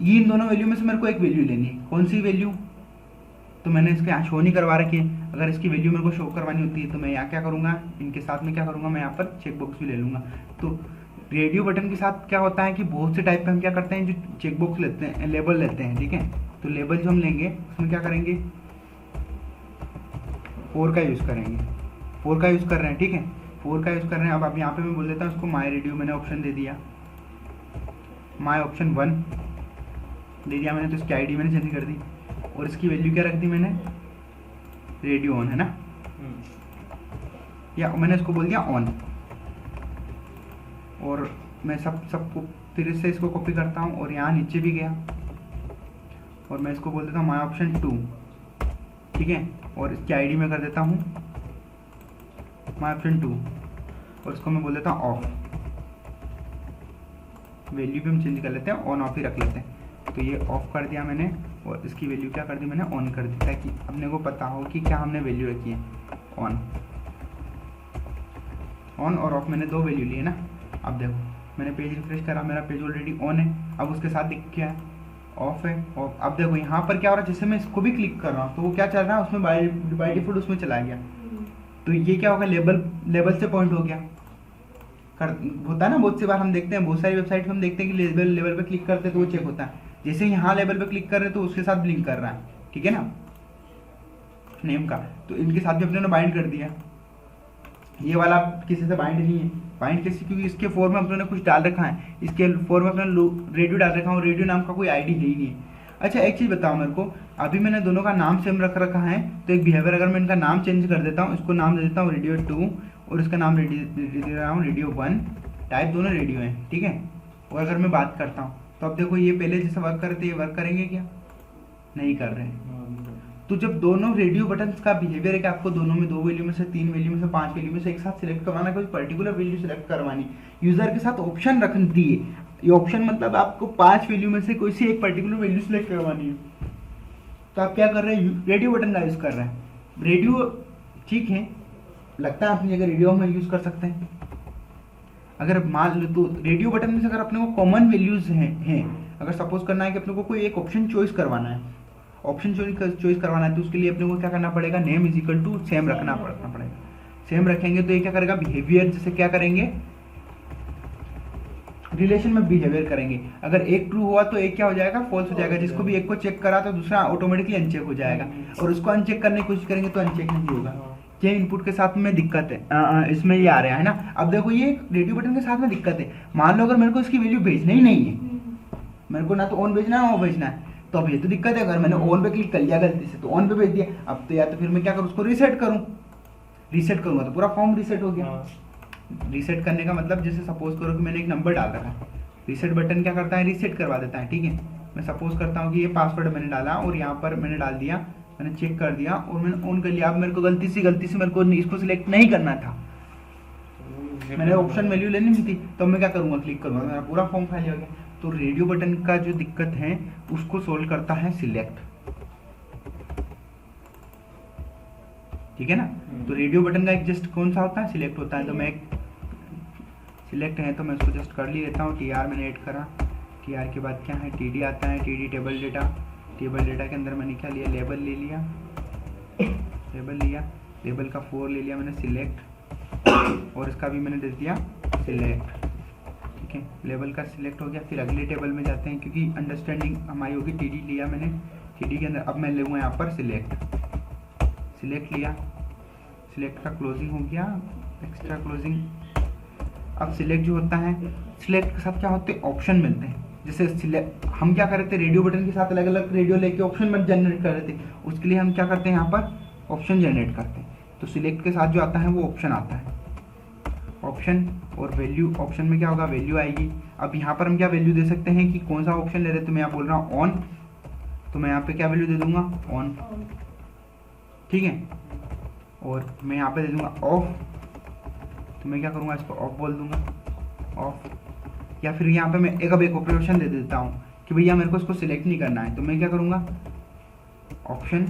ये इन दोनों वैल्यू में से मेरे को एक वैल्यू लेनी है, कौन सी वैल्यू, तो मैंने इसके यहाँ शो नहीं करवा रखी है। अगर इसकी वैल्यू मेरे को शो करवानी होती है तो मैं यहाँ क्या करूँगा, इनके साथ में क्या करूँगा, मैं यहाँ पर चेकबॉक्स भी ले लूँगा। तो रेडियो बटन के साथ क्या होता है कि बहुत से टाइप पे हम क्या करते हैं, जो चेकबॉक्स लेते हैं, लेबल लेते हैं, ठीक है। तो लेबल जो हम लेंगे उसमें क्या करेंगे, 4 का यूज़ करेंगे, 4 का यूज़ कर रहे हैं, ठीक है, 4 का यूज़ कर रहे हैं। अब यहाँ पे मैं बोल देता हूँ इसको माई रेडियो, मैंने ऑप्शन दे दिया, माई ऑप्शन 1 दे दिया मैंने, तो इसकी आईडी मैंने चेंज कर दी, और इसकी वैल्यू क्या रख दी मैंने, रेडियो ऑन है ना, या मैंने इसको बोल दिया ऑन। और मैं सबको फिर से इसको कॉपी करता हूँ और यहाँ नीचे भी गया, और मैं इसको बोल देता हूँ माई ऑप्शन 2, ठीक है, और इसकी आईडी में कर देता हूँ माई ऑप्शन 2, और इसको मैं बोल देता हूँ ऑफ। वैल्यू भी हम चेंज कर लेते हैं, ऑन ऑफ ही रख लेते हैं। तो ये ऑफ कर दिया मैंने, और इसकी वैल्यू क्या कर दी मैंने, ऑन कर दी, ताकि अपने को पता हो कि क्या हमने वैल्यू रखी है, ऑन। ऑन और ऑफ मैंने 2 वैल्यू लिए ना। अब देखो मैंने पेज रिफ्रेश करा, मेरा पेज ऑलरेडी ऑन है, अब उसके साथ दिख क्या है, ऑफ है, ऑफ। अब देखो यहाँ पर क्या हो रहा है, जैसे मैं इसको भी क्लिक कर रहा हूँ तो वो क्या चल रहा है, उसमें बाय डिफॉल्ट उसमें चला गया। तो ये क्या होगा, लेबल से पॉइंट हो गया, होता है ना, बहुत सी बार हम देखते हैं, बहुत सारी वेबसाइट हम देखते हैं कि लेबल पे क्लिक करते हैं तो वो चेक होता है। जैसे यहाँ लेबल पे क्लिक कर रहे हैं तो उसके साथ ब्लिंक कर रहा है, ठीक है ना, नेम का। तो इनके साथ भी अपने ने बाइंड कर दिया। ये वाला किसी से बाइंड नहीं है, बाइंड कैसे, क्योंकि इसके फॉर्म में अपने ने कुछ डाल रखा है, इसके फॉर्म में अपने रेडियो डाल रखा है, और रेडियो नाम का कोई आईडी है ही नहीं है। अच्छा एक चीज़ बताओ मेरे को, अभी मैंने दोनों का नाम सेम रख रखा है, तो एक बिहेवियर, अगर मैं इनका नाम चेंज कर देता हूँ, इसको नाम दे देता हूँ रेडियो 2, और इसका नाम दे रहा हूँ रेडियो 1, टाइप दोनों रेडियो हैं, ठीक है। और अगर मैं बात करता हूँ तो अब देखो ये पहले जैसे वर्क करते ये वर्क करेंगे क्या, नहीं कर रहे हैं। तो जब दोनों रेडियो बटन्स का बिहेवियर है कि आपको दोनों में 2 वैल्यू में से 3 वैल्यू में से 5 वैल्यू में से एक साथ सिलेक्ट करवाना, कोई पर्टिकुलर वैल्यू सिलेक्ट करवानी, यूजर के साथ ऑप्शन रख दिए। ये ऑप्शन मतलब आपको 5 वैल्यू में से कोई सी एक पर्टिकुलर वैल्यू सिलेक्ट करवानी है, तो आप क्या कर रहे हैं, रेडियो बटन का यूज कर रहे हैं। रेडियो ठीक है, लगता है अपनी जगह रेडियो में यूज कर सकते हैं। अगर मान लो तो रेडियो बटन में से अगर अपने को कॉमन वैल्यूज हैं, अगर सपोज करना है कि अपने को कोई एक ऑप्शन चॉइस करवाना है, ऑप्शन चॉइस करवाना है, तो उसके लिए अपने को क्या करना पड़ेगा, name is equal to same रखना पड़ेगा। सेम रखेंगे तो ये क्या करेगा, बिहेवियर जैसे क्या करेंगे, रिलेशन में बिहेवियर करेंगे। अगर एक ट्रू हुआ तो एक क्या हो जाएगा, फॉल्स हो जाएगा। जिसको भी एक को चेक करा तो दूसरा ऑटोमेटिकली अनचेक हो जाएगा, और उसको अनचेक करने की कोशिश करेंगे तो अनचेक नहीं होगा। ये इनपुट के साथ में दिक्कत है, इसमें ये आ रहा है ना। अब देखो ये रेडियो बटन के साथ में दिक्कत है, मान लो अगर मेरे को इसकी वैल्यू भेजना ही नहीं है, मेरे को ना तो ऑन भेजना है ना ऑफ भेजना है, तो अब ये तो दिक्कत है। अगर मैंने ऑन पे क्लिक कर लिया गलती से तो ऑन पे भेज दिया, अब तो या तो फिर मैं क्या करूँ, उसको रीसेट करूँ, रीसेट करूँगा तो पूरा फॉर्म रीसेट हो गया। रीसेट करने का मतलब जैसे सपोज करो कि मैंने एक नंबर डाल रखा है, रीसेट बटन क्या करता है, रीसेट करवा देता है, ठीक है। मैं सपोज करता हूँ कि ये पासवर्ड मैंने डाला और यहाँ पर मैंने डाल दिया, मैंने चेक कर दिया और मैंने ऑन कर लिया। अब मेरे को गलती से मेरे को इसको सिलेक्ट नहीं करना था, मैंने ऑप्शन वैल्यू लेनी थी, तो मैं क्या करूँगा, क्लिक करूँगा, मेरा पूरा फॉर्म खाली हो गया। तो रेडियो बटन का जो दिक्कत है उसको सोल्व करता है सिलेक्ट, ठीक है ना। तो रेडियो बटन का एक जस्ट कौन सा होता है, सिलेक्ट होता है। तो मैं सिलेक्ट है तो मैं इसको जस्ट कर लेता हूँ, टीआर मैंने ऐड करा, टीआर के बाद क्या है, टीडी आता है, TD table data, table data के अंदर मैंने क्या लिया, लेबल ले लिया, लेबल लिया, लेबल का 4 ले लिया मैंने, सिलेक्ट, और इसका भी मैंने दे दिया सिलेक्ट, ठीक है। लेबल का सिलेक्ट हो गया। फिर अगले टेबल में जाते हैं क्योंकि अंडरस्टैंडिंग हमारी होगी, टीडी लिया मैंने, टीडी के अंदर अब मैं लूँगा यहाँ पर सिलेक्ट, सिलेक्ट लिया, सिलेक्ट का क्लोजिंग हो गया, एक्स्ट्रा क्लोजिंग। अब सिलेक्ट जो होता है, सिलेक्ट के साथ क्या होते हैं, ऑप्शन मिलते हैं। जैसे सिलेक्ट हम क्या कर रहे थे, रेडियो बटन के साथ अलग अलग रेडियो लेके ऑप्शन जनरेट कर रहे थे, उसके लिए हम क्या करते हैं, यहाँ पर ऑप्शन जनरेट करते हैं। तो सिलेक्ट के साथ जो आता है वो ऑप्शन आता है, ऑप्शन और वैल्यू। ऑप्शन में क्या होगा, वैल्यू आएगी। अब यहाँ पर हम क्या वैल्यू दे सकते हैं कि कौन सा ऑप्शन ले रहे हैं, तो मैं यहाँ बोल रहा हूँ ऑन, तो मैं यहाँ पे क्या वैल्यू दे दूंगा, ऑन, ठीक है। और मैं यहाँ पे दे दूंगा ऑफ, तो मैं क्या करूँगा, इसको ऑफ बोल दूंगा, ऑफ। या फिर यहाँ पे मैं एक ऑप्शन दे देता हूँ कि भैया मेरे को इसको सिलेक्ट नहीं करना है, तो मैं क्या करूँगा, ऑप्शन,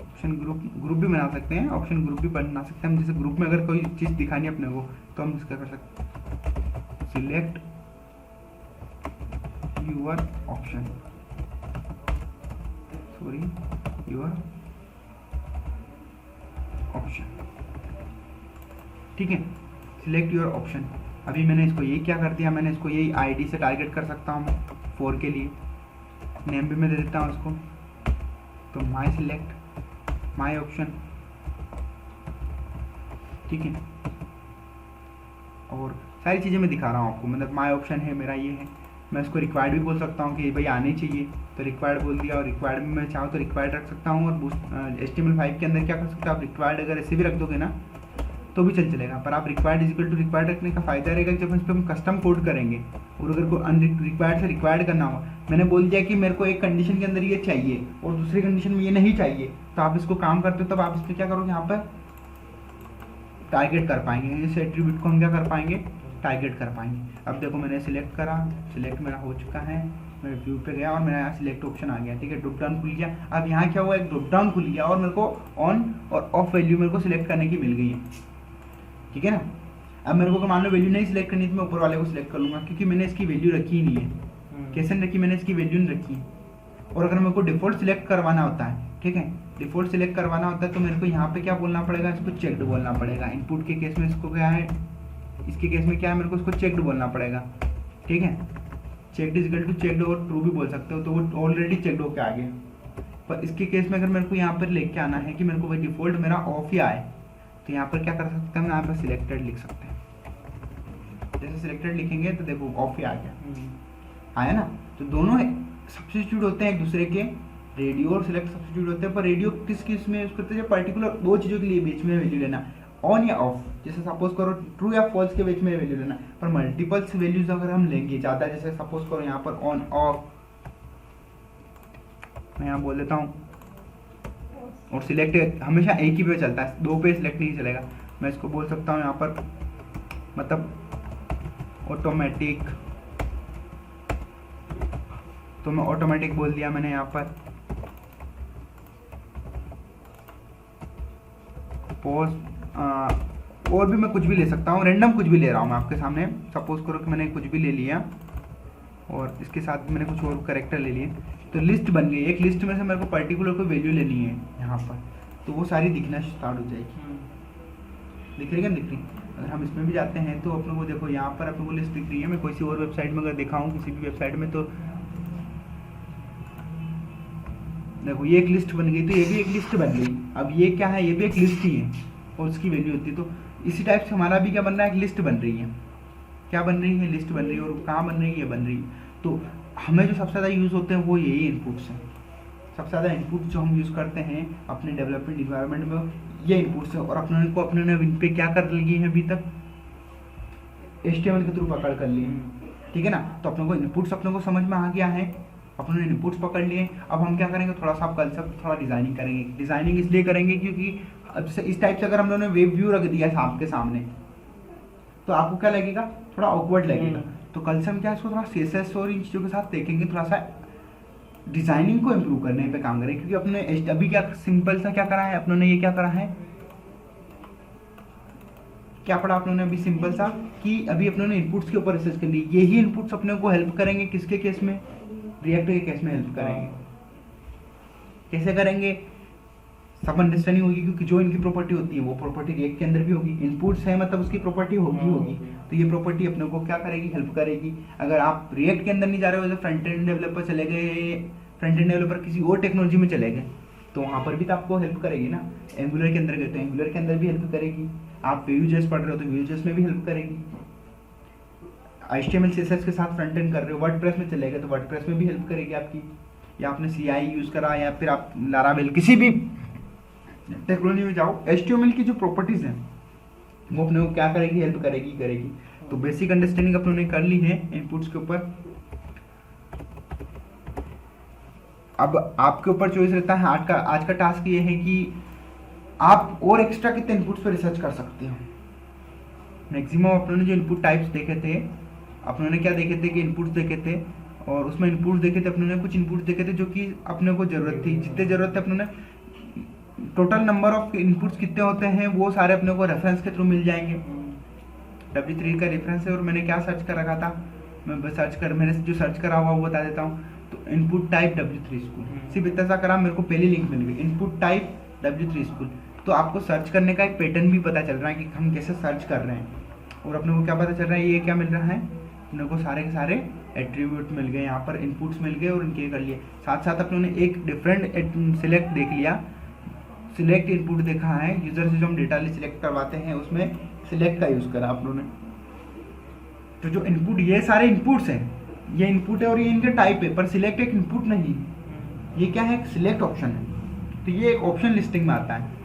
ऑप्शन ग्रुप भी बना सकते हैं, ऑप्शन ग्रुप भी बना सकते हैं हम। जैसे ग्रुप में अगर कोई चीज़ दिखानी है अपने को तो हम इसका कर सकते हैं, select your option, sorry your option, ठीक है, सिलेक्ट योर ऑप्शन। अभी मैंने इसको ये क्या कर दिया, मैंने इसको यही आईडी से टारगेट कर सकता हूँ 4 के लिए, नेम भी मैं दे देता हूँ इसको, तो माई सिलेक्ट, माई ऑप्शन, ठीक है। और सारी चीज़ें मैं दिखा रहा हूँ आपको, मतलब माई ऑप्शन है मेरा, ये है। मैं इसको रिक्वायर्ड भी बोल सकता हूँ कि भाई आने चाहिए, तो रिक्वायर्ड बोल दिया, और रिक्वायर्ड में मैं चाहूँ तो रिक्वायर्ड रख सकता हूँ। और HTML5 के अंदर क्या कर सकते हो आप, रिक्वायर्ड अगर ऐसे भी रख दोगे ना तो भी चल चलेगा, पर आप रिक्वायर्ड इक्वल टू रिक्वायर्ड रखने का फायदा रहेगा जब इस पर हम कस्टम कोड करेंगे। और अगर कोई अनरिक्वायर्ड से रिक्वायर्ड करना हो, मैंने बोल दिया कि मेरे को एक कंडीशन के अंदर ये चाहिए और दूसरी कंडीशन में ये नहीं चाहिए, तो आप इसको काम करते हो तब आप इस पर क्या करोगे, यहाँ पर टारगेट कर पाएंगे। जैसे एट्रीब्यूट को हम क्या कर पाएंगे, टारगेट कर पाएंगे। अब देखो मैंने सिलेक्ट करा, सिलेक्ट मेरा हो चुका है, मैं व्यू पे गया और मेरा यहाँ सिलेक्ट ऑप्शन आ गया, ठीक है, ड्रॉप डाउन खुल गया। अब यहाँ क्या हुआ, एक ड्रॉप डाउन खुल गया और मेरे को ऑन और ऑफ वैल्यू मेरे को सिलेक्ट करने की मिल गई है, ठीक है ना। अब मेरे को मान लो वैल्यू नहीं सिलेक्ट करनी तो मैं ऊपर वाले को सिलेक्ट कर लूँगा, क्योंकि मैंने इसकी वैल्यू रखी ही नहीं है। कैसे नहीं रखी, मैंने इसकी वैल्यू नहीं रखी। और अगर मेरे को डिफ़ॉल्ट सिलेक्ट करवाना होता है, ठीक है, डिफ़ॉल्ट सिलेक्ट करवाना होता है तो मेरे को यहाँ पे क्या बोलना पड़ेगा, इसको चेक्ड बोलना पड़ेगा। इनपुट के केस में इसको क्या है, इसके केस में क्या है, मेरे को इसको चेक्ड बोलना पड़ेगा, ठीक है। Checked is equal to checked और ट्रू भी बोल सकते हो, तो वो ऑलरेडी चेक्ड होके आ गया। पर इसके केस में अगर मेरे को यहाँ पर लेके आना है कि मेरे को भाई डिफ़ॉल्ट मेरा ऑफ ही आए, तो यहाँ पर क्या कर सकते हैं, यहाँ पर सिलेक्टेड लिख सकते हैं। जैसे सिलेक्टेड लिखेंगे तो देखो ऑफ ही आ गया, आया ना। तो दोनों सब्स्टिट्यूट होते हैं एक दूसरे के, रेडियो और सिलेक्ट सब्स्टिट्यूट होते हैं। पर रेडियो किस किस में यूज करते हैं, पर्टिकुलर 2 चीज़ों के लिए बीच में वैल्यू लेना, ऑन या ऑफ। जैसे सपोज करो ट्रू या फॉल्स के बीच में वैल्यू लेना, पर मल्टीपल्स वैल्यूज अगर हम लेंगे ज़्यादा, जैसे सपोज करो यहाँ पर ऑन ऑफ, मैं यहाँ बोल देता हूँ, और सिलेक्ट हमेशा एक ही पे चलता है, 2 पे सिलेक्ट नहीं चलेगा। मैं इसको बोल सकता हूँ यहाँ पर, मतलब ऑटोमेटिक, तो मैं ऑटोमेटिक बोल दिया मैंने यहाँ पर, पोज, और भी मैं कुछ भी ले सकता हूँ, रैंडम कुछ भी ले रहा हूँ मैं आपके सामने। सपोज करो कि मैंने कुछ भी ले लिया और इसके साथ मैंने कुछ और कैरेक्टर ले लिए, तो लिस्ट बन गई। एक लिस्ट में से मेरे को पर्टिकुलर कोई वैल्यू लेनी है यहाँ पर, तो वो सारी दिखना स्टार्ट हो जाएगी। दिख रही है, दिख रही। अगर हम इसमें भी जाते हैं तो अपने को देखो यहाँ पर अपने को लिस्ट दिख रही है। मैं कोई सी और वेबसाइट में अगर दिखाऊँ, किसी भी वेबसाइट में, तो देखो ये एक लिस्ट बन गई, तो ये भी एक लिस्ट बन गई। अब ये क्या है, ये भी एक लिस्ट ही है और उसकी वैल्यू होती है। तो इसी टाइप से हमारा भी क्या बन रहा है, एक लिस्ट बन रही है। क्या बन रही है, लिस्ट बन रही है। और कहाँ बन रही है, ये बन रही है। तो हमें जो सबसे ज़्यादा यूज़ होते हैं वो यही इनपुट्स हैं। सबसे ज़्यादा इनपुट जो हम यूज़ करते हैं अपने डेवलपमेंट इन्वायरमेंट में, ये इनपुट्स हैं। और अपने ने इन पे क्या कर लिए हैं अभी तक, HTML के थ्रू पकड़ कर लिए हैं, ठीक है ना। तो अपने को इनपुट्स अपने को समझ में आ गया है, अपने ने इनपुट्स पकड़ लिए। अब हम क्या करेंगे, थोड़ा सा कल से थोड़ा डिज़ाइनिंग करेंगे। डिज़ाइनिंग इसलिए करेंगे क्योंकि अब से इस टाइप से अगर हम लोगों ने वेब व्यू रख दिया है आपके सामने, तो आपको क्या लगेगा, थोड़ा ऑकवर्ड लगेगा। तो कल से हम क्या इसको थोड़ा CSS और इन चीज़ों के साथ देखेंगे, थोड़ा सा डिज़ाइनिंग को इम्प्रूव करने पे काम करें। क्योंकि अपने अभी क्या सिंपल सा क्या करा है अपनों ने, ये क्या करा है, क्या पढ़ा आप लोगों ने अभी सिंपल सा, कि अभी अपनों ने इनपुट्स के ऊपर रिसर्च कर ली। यही इनपुट्स अपने को हेल्प करेंगे किसके केस में, रिएक्ट के केस में हेल्प करेंगे। कैसे करेंगे, सब अंडरस्टैंडिंग होगी, क्योंकि जो इनकी प्रॉपर्टी होती है वो प्रॉपर्टी रिएक्ट के अंदर भी होगी। इनपुट्स है मतलब उसकी प्रॉपर्टी होगी। तो ये प्रॉपर्टी अपने को क्या करेगी, हेल्प करेगी। अगर आप रिएक्ट के अंदर नहीं जा रहे हो, तो फ्रंट एंड डेवलपर चले गए, फ्रंट एंड डेवलपर किसी और टेक्नोलॉजी में चले गए, तो वहाँ पर भी तो आपको हेल्प करेगी ना। एंगुलर के अंदर गए तो एंगुलर के अंदर भी हेल्प करेगी। आप Vue.js पढ़ रहे हो तो Vue.js में भी हेल्प करेगी। HTML CSS के साथ फ्रंट एंड कर रहे हो, वर्डप्रेस में चले गए तो वर्डप्रेस में भी हेल्प करेगी आपकी। या आपने CI यूज़ करा, या फिर आप लारावेल किसी भी टेक्नोलॉजी में जाओ, HTML की जो प्रॉपर्टीज हैं वो अपने को क्या करेगी, हेल्प करेगी। तो बेसिक अंडरस्टैंडिंग अपने ने कर ली है इनपुट्स के ऊपर। अब आपके ऊपर चॉइस रहता है। आज का टास्क ये है कि आप और एक्स्ट्रा कितने इनपुट्स पर रिसर्च कर सकते हो। मैक्सिमम अपनों ने जो इनपुट टाइप्स देखे थे, अपनों ने क्या देखे थे कि इनपुट्स देखे थे, और उसमें इनपुट्स देखे थे अपनों ने, कुछ इनपुट्स देखे थे जो कि अपने को ज़रूरत थी। जितने ज़रूरत थे अपनों ने, टोटल नंबर ऑफ इनपुट्स कितने होते हैं वो सारे अपने को रेफरेंस के थ्रू मिल जाएंगे। W3 का रेफरेंस है। और मैंने क्या सर्च कर रखा था, मैंने जो सर्च करा हुआ वो बता देता हूँ। तो इनपुट टाइप W3 स्कूल, सिर्फ इतना सा करा, मेरे को पहली लिंक मिल गई, इनपुट टाइप W3 स्कूल। तो आपको सर्च करने का एक पैटर्न भी पता चल रहा है कि हम कैसे सर्च कर रहे हैं। और अपने को क्या पता चल रहा है, ये क्या मिल रहा है, अपने को सारे के सारे एट्रीब्यूट मिल गए, यहाँ पर इनपुट्स मिल गए और इनके कर लिए। साथ साथ अपने ने एक डिफरेंट सिलेक्ट देख लिया, सिलेक्ट इनपुट देखा है। यूजर से जो हम डेटा सिलेक्ट करवाते हैं उसमें सिलेक्ट का यूज़ करा आप लोगों ने। तो जो इनपुट, ये सारे इनपुट्स हैं, ये इनपुट है और ये इनके टाइप है, पर सिलेक्ट एक इनपुट नहीं, ये क्या है, एक सिलेक्ट ऑप्शन है। तो ये एक ऑप्शन लिस्टिंग में आता है।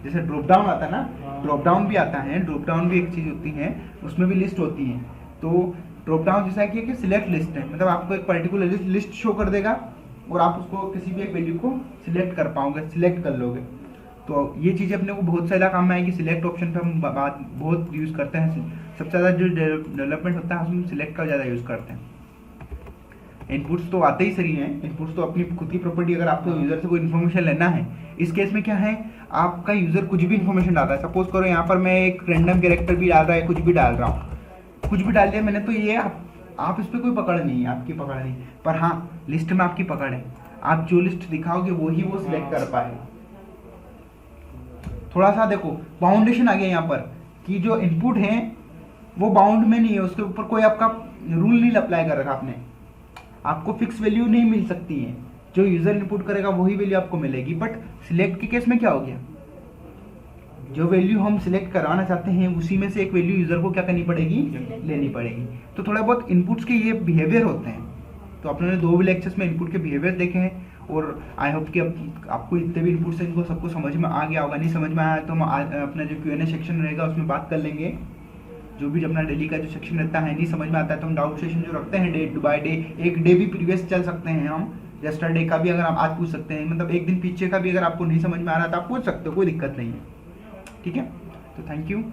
जैसे ड्रॉप डाउन आता है ना, ड्रॉप डाउन भी आता है, ड्रॉप डाउन भी एक चीज़ होती है, उसमें भी लिस्ट होती है। तो ड्रॉप डाउन जैसा कि एक सिलेक्ट लिस्ट है, मतलब आपको एक पर्टिकुलर लिस्ट शो कर देगा और आप उसको किसी भी एक वैल्यू को सिलेक्ट कर पाओगे, सिलेक्ट कर लोगे। तो ये चीज़ें अपने को बहुत ज़्यादा काम में आएगी। सिलेक्ट ऑप्शन पे हम बात बहुत यूज़ करते हैं। सबसे ज़्यादा जो डेवलपमेंट होता है उसमें सिलेक्ट का ज़्यादा यूज़ करते हैं। इनपुट्स तो आते ही सही हैं, इनपुट्स तो अपनी खुद की प्रॉपर्टी। अगर आपको यूज़र से कोई इन्फॉर्मेशन लेना है, इस केस में क्या है, आपका यूज़र कुछ भी इन्फॉर्मेशन डालता है। सपोज करो यहाँ पर मैं एक रैंडम कैरेक्टर भी डाल रहा है, कुछ भी डाल रहा हूँ, कुछ भी डाल दिया मैंने, तो ये आप इस पर कोई पकड़ नहीं है, आपकी पकड़ नहीं। पर हाँ, लिस्ट में आपकी पकड़ है, आप जो लिस्ट दिखाओगे वही वो सिलेक्ट कर पाए। थोड़ा सा देखो, बाउंडेशन आ गया यहाँ पर कि जो इनपुट है वो बाउंड में नहीं है, उसके ऊपर कोई आपका रूल नहीं अप्लाई कर रखा आपने। आपको फिक्स वैल्यू नहीं मिल सकती है, जो यूजर इनपुट करेगा वही वैल्यू आपको मिलेगी। बट सिलेक्ट के केस में क्या हो गया, जो वैल्यू हम सिलेक्ट करवाना चाहते हैं उसी में से एक वैल्यू यूजर को क्या करनी पड़ेगी, लेनी पड़ेगी। तो थोड़ा बहुत इनपुट्स के ये बिहेवियर होते हैं। तो आपने 2 लेक्चर्स में इनपुट के बिहेवियर देखे हैं, और आई होप कि आपको इतने भी इनपुट्स हैं इनको सबको समझ में आ गया होगा। नहीं समझ में आया तो हम अपना जो Q&A सेक्शन रहेगा उसमें बात कर लेंगे। जो भी अपना डेली का जो सेक्शन रहता है, नहीं समझ में आता है तो हम डाउट सेशन जो रखते हैं डे बाय डे, एक डे भी प्रीवियस चल सकते हैं हम, यस्टरडे का भी अगर आप आज पूछ सकते हैं, मतलब एक दिन पीछे का भी अगर आपको नहीं समझ में आ रहा तो आप पूछ सकते हो, कोई दिक्कत नहीं है। ठीक है, तो थैंक यू।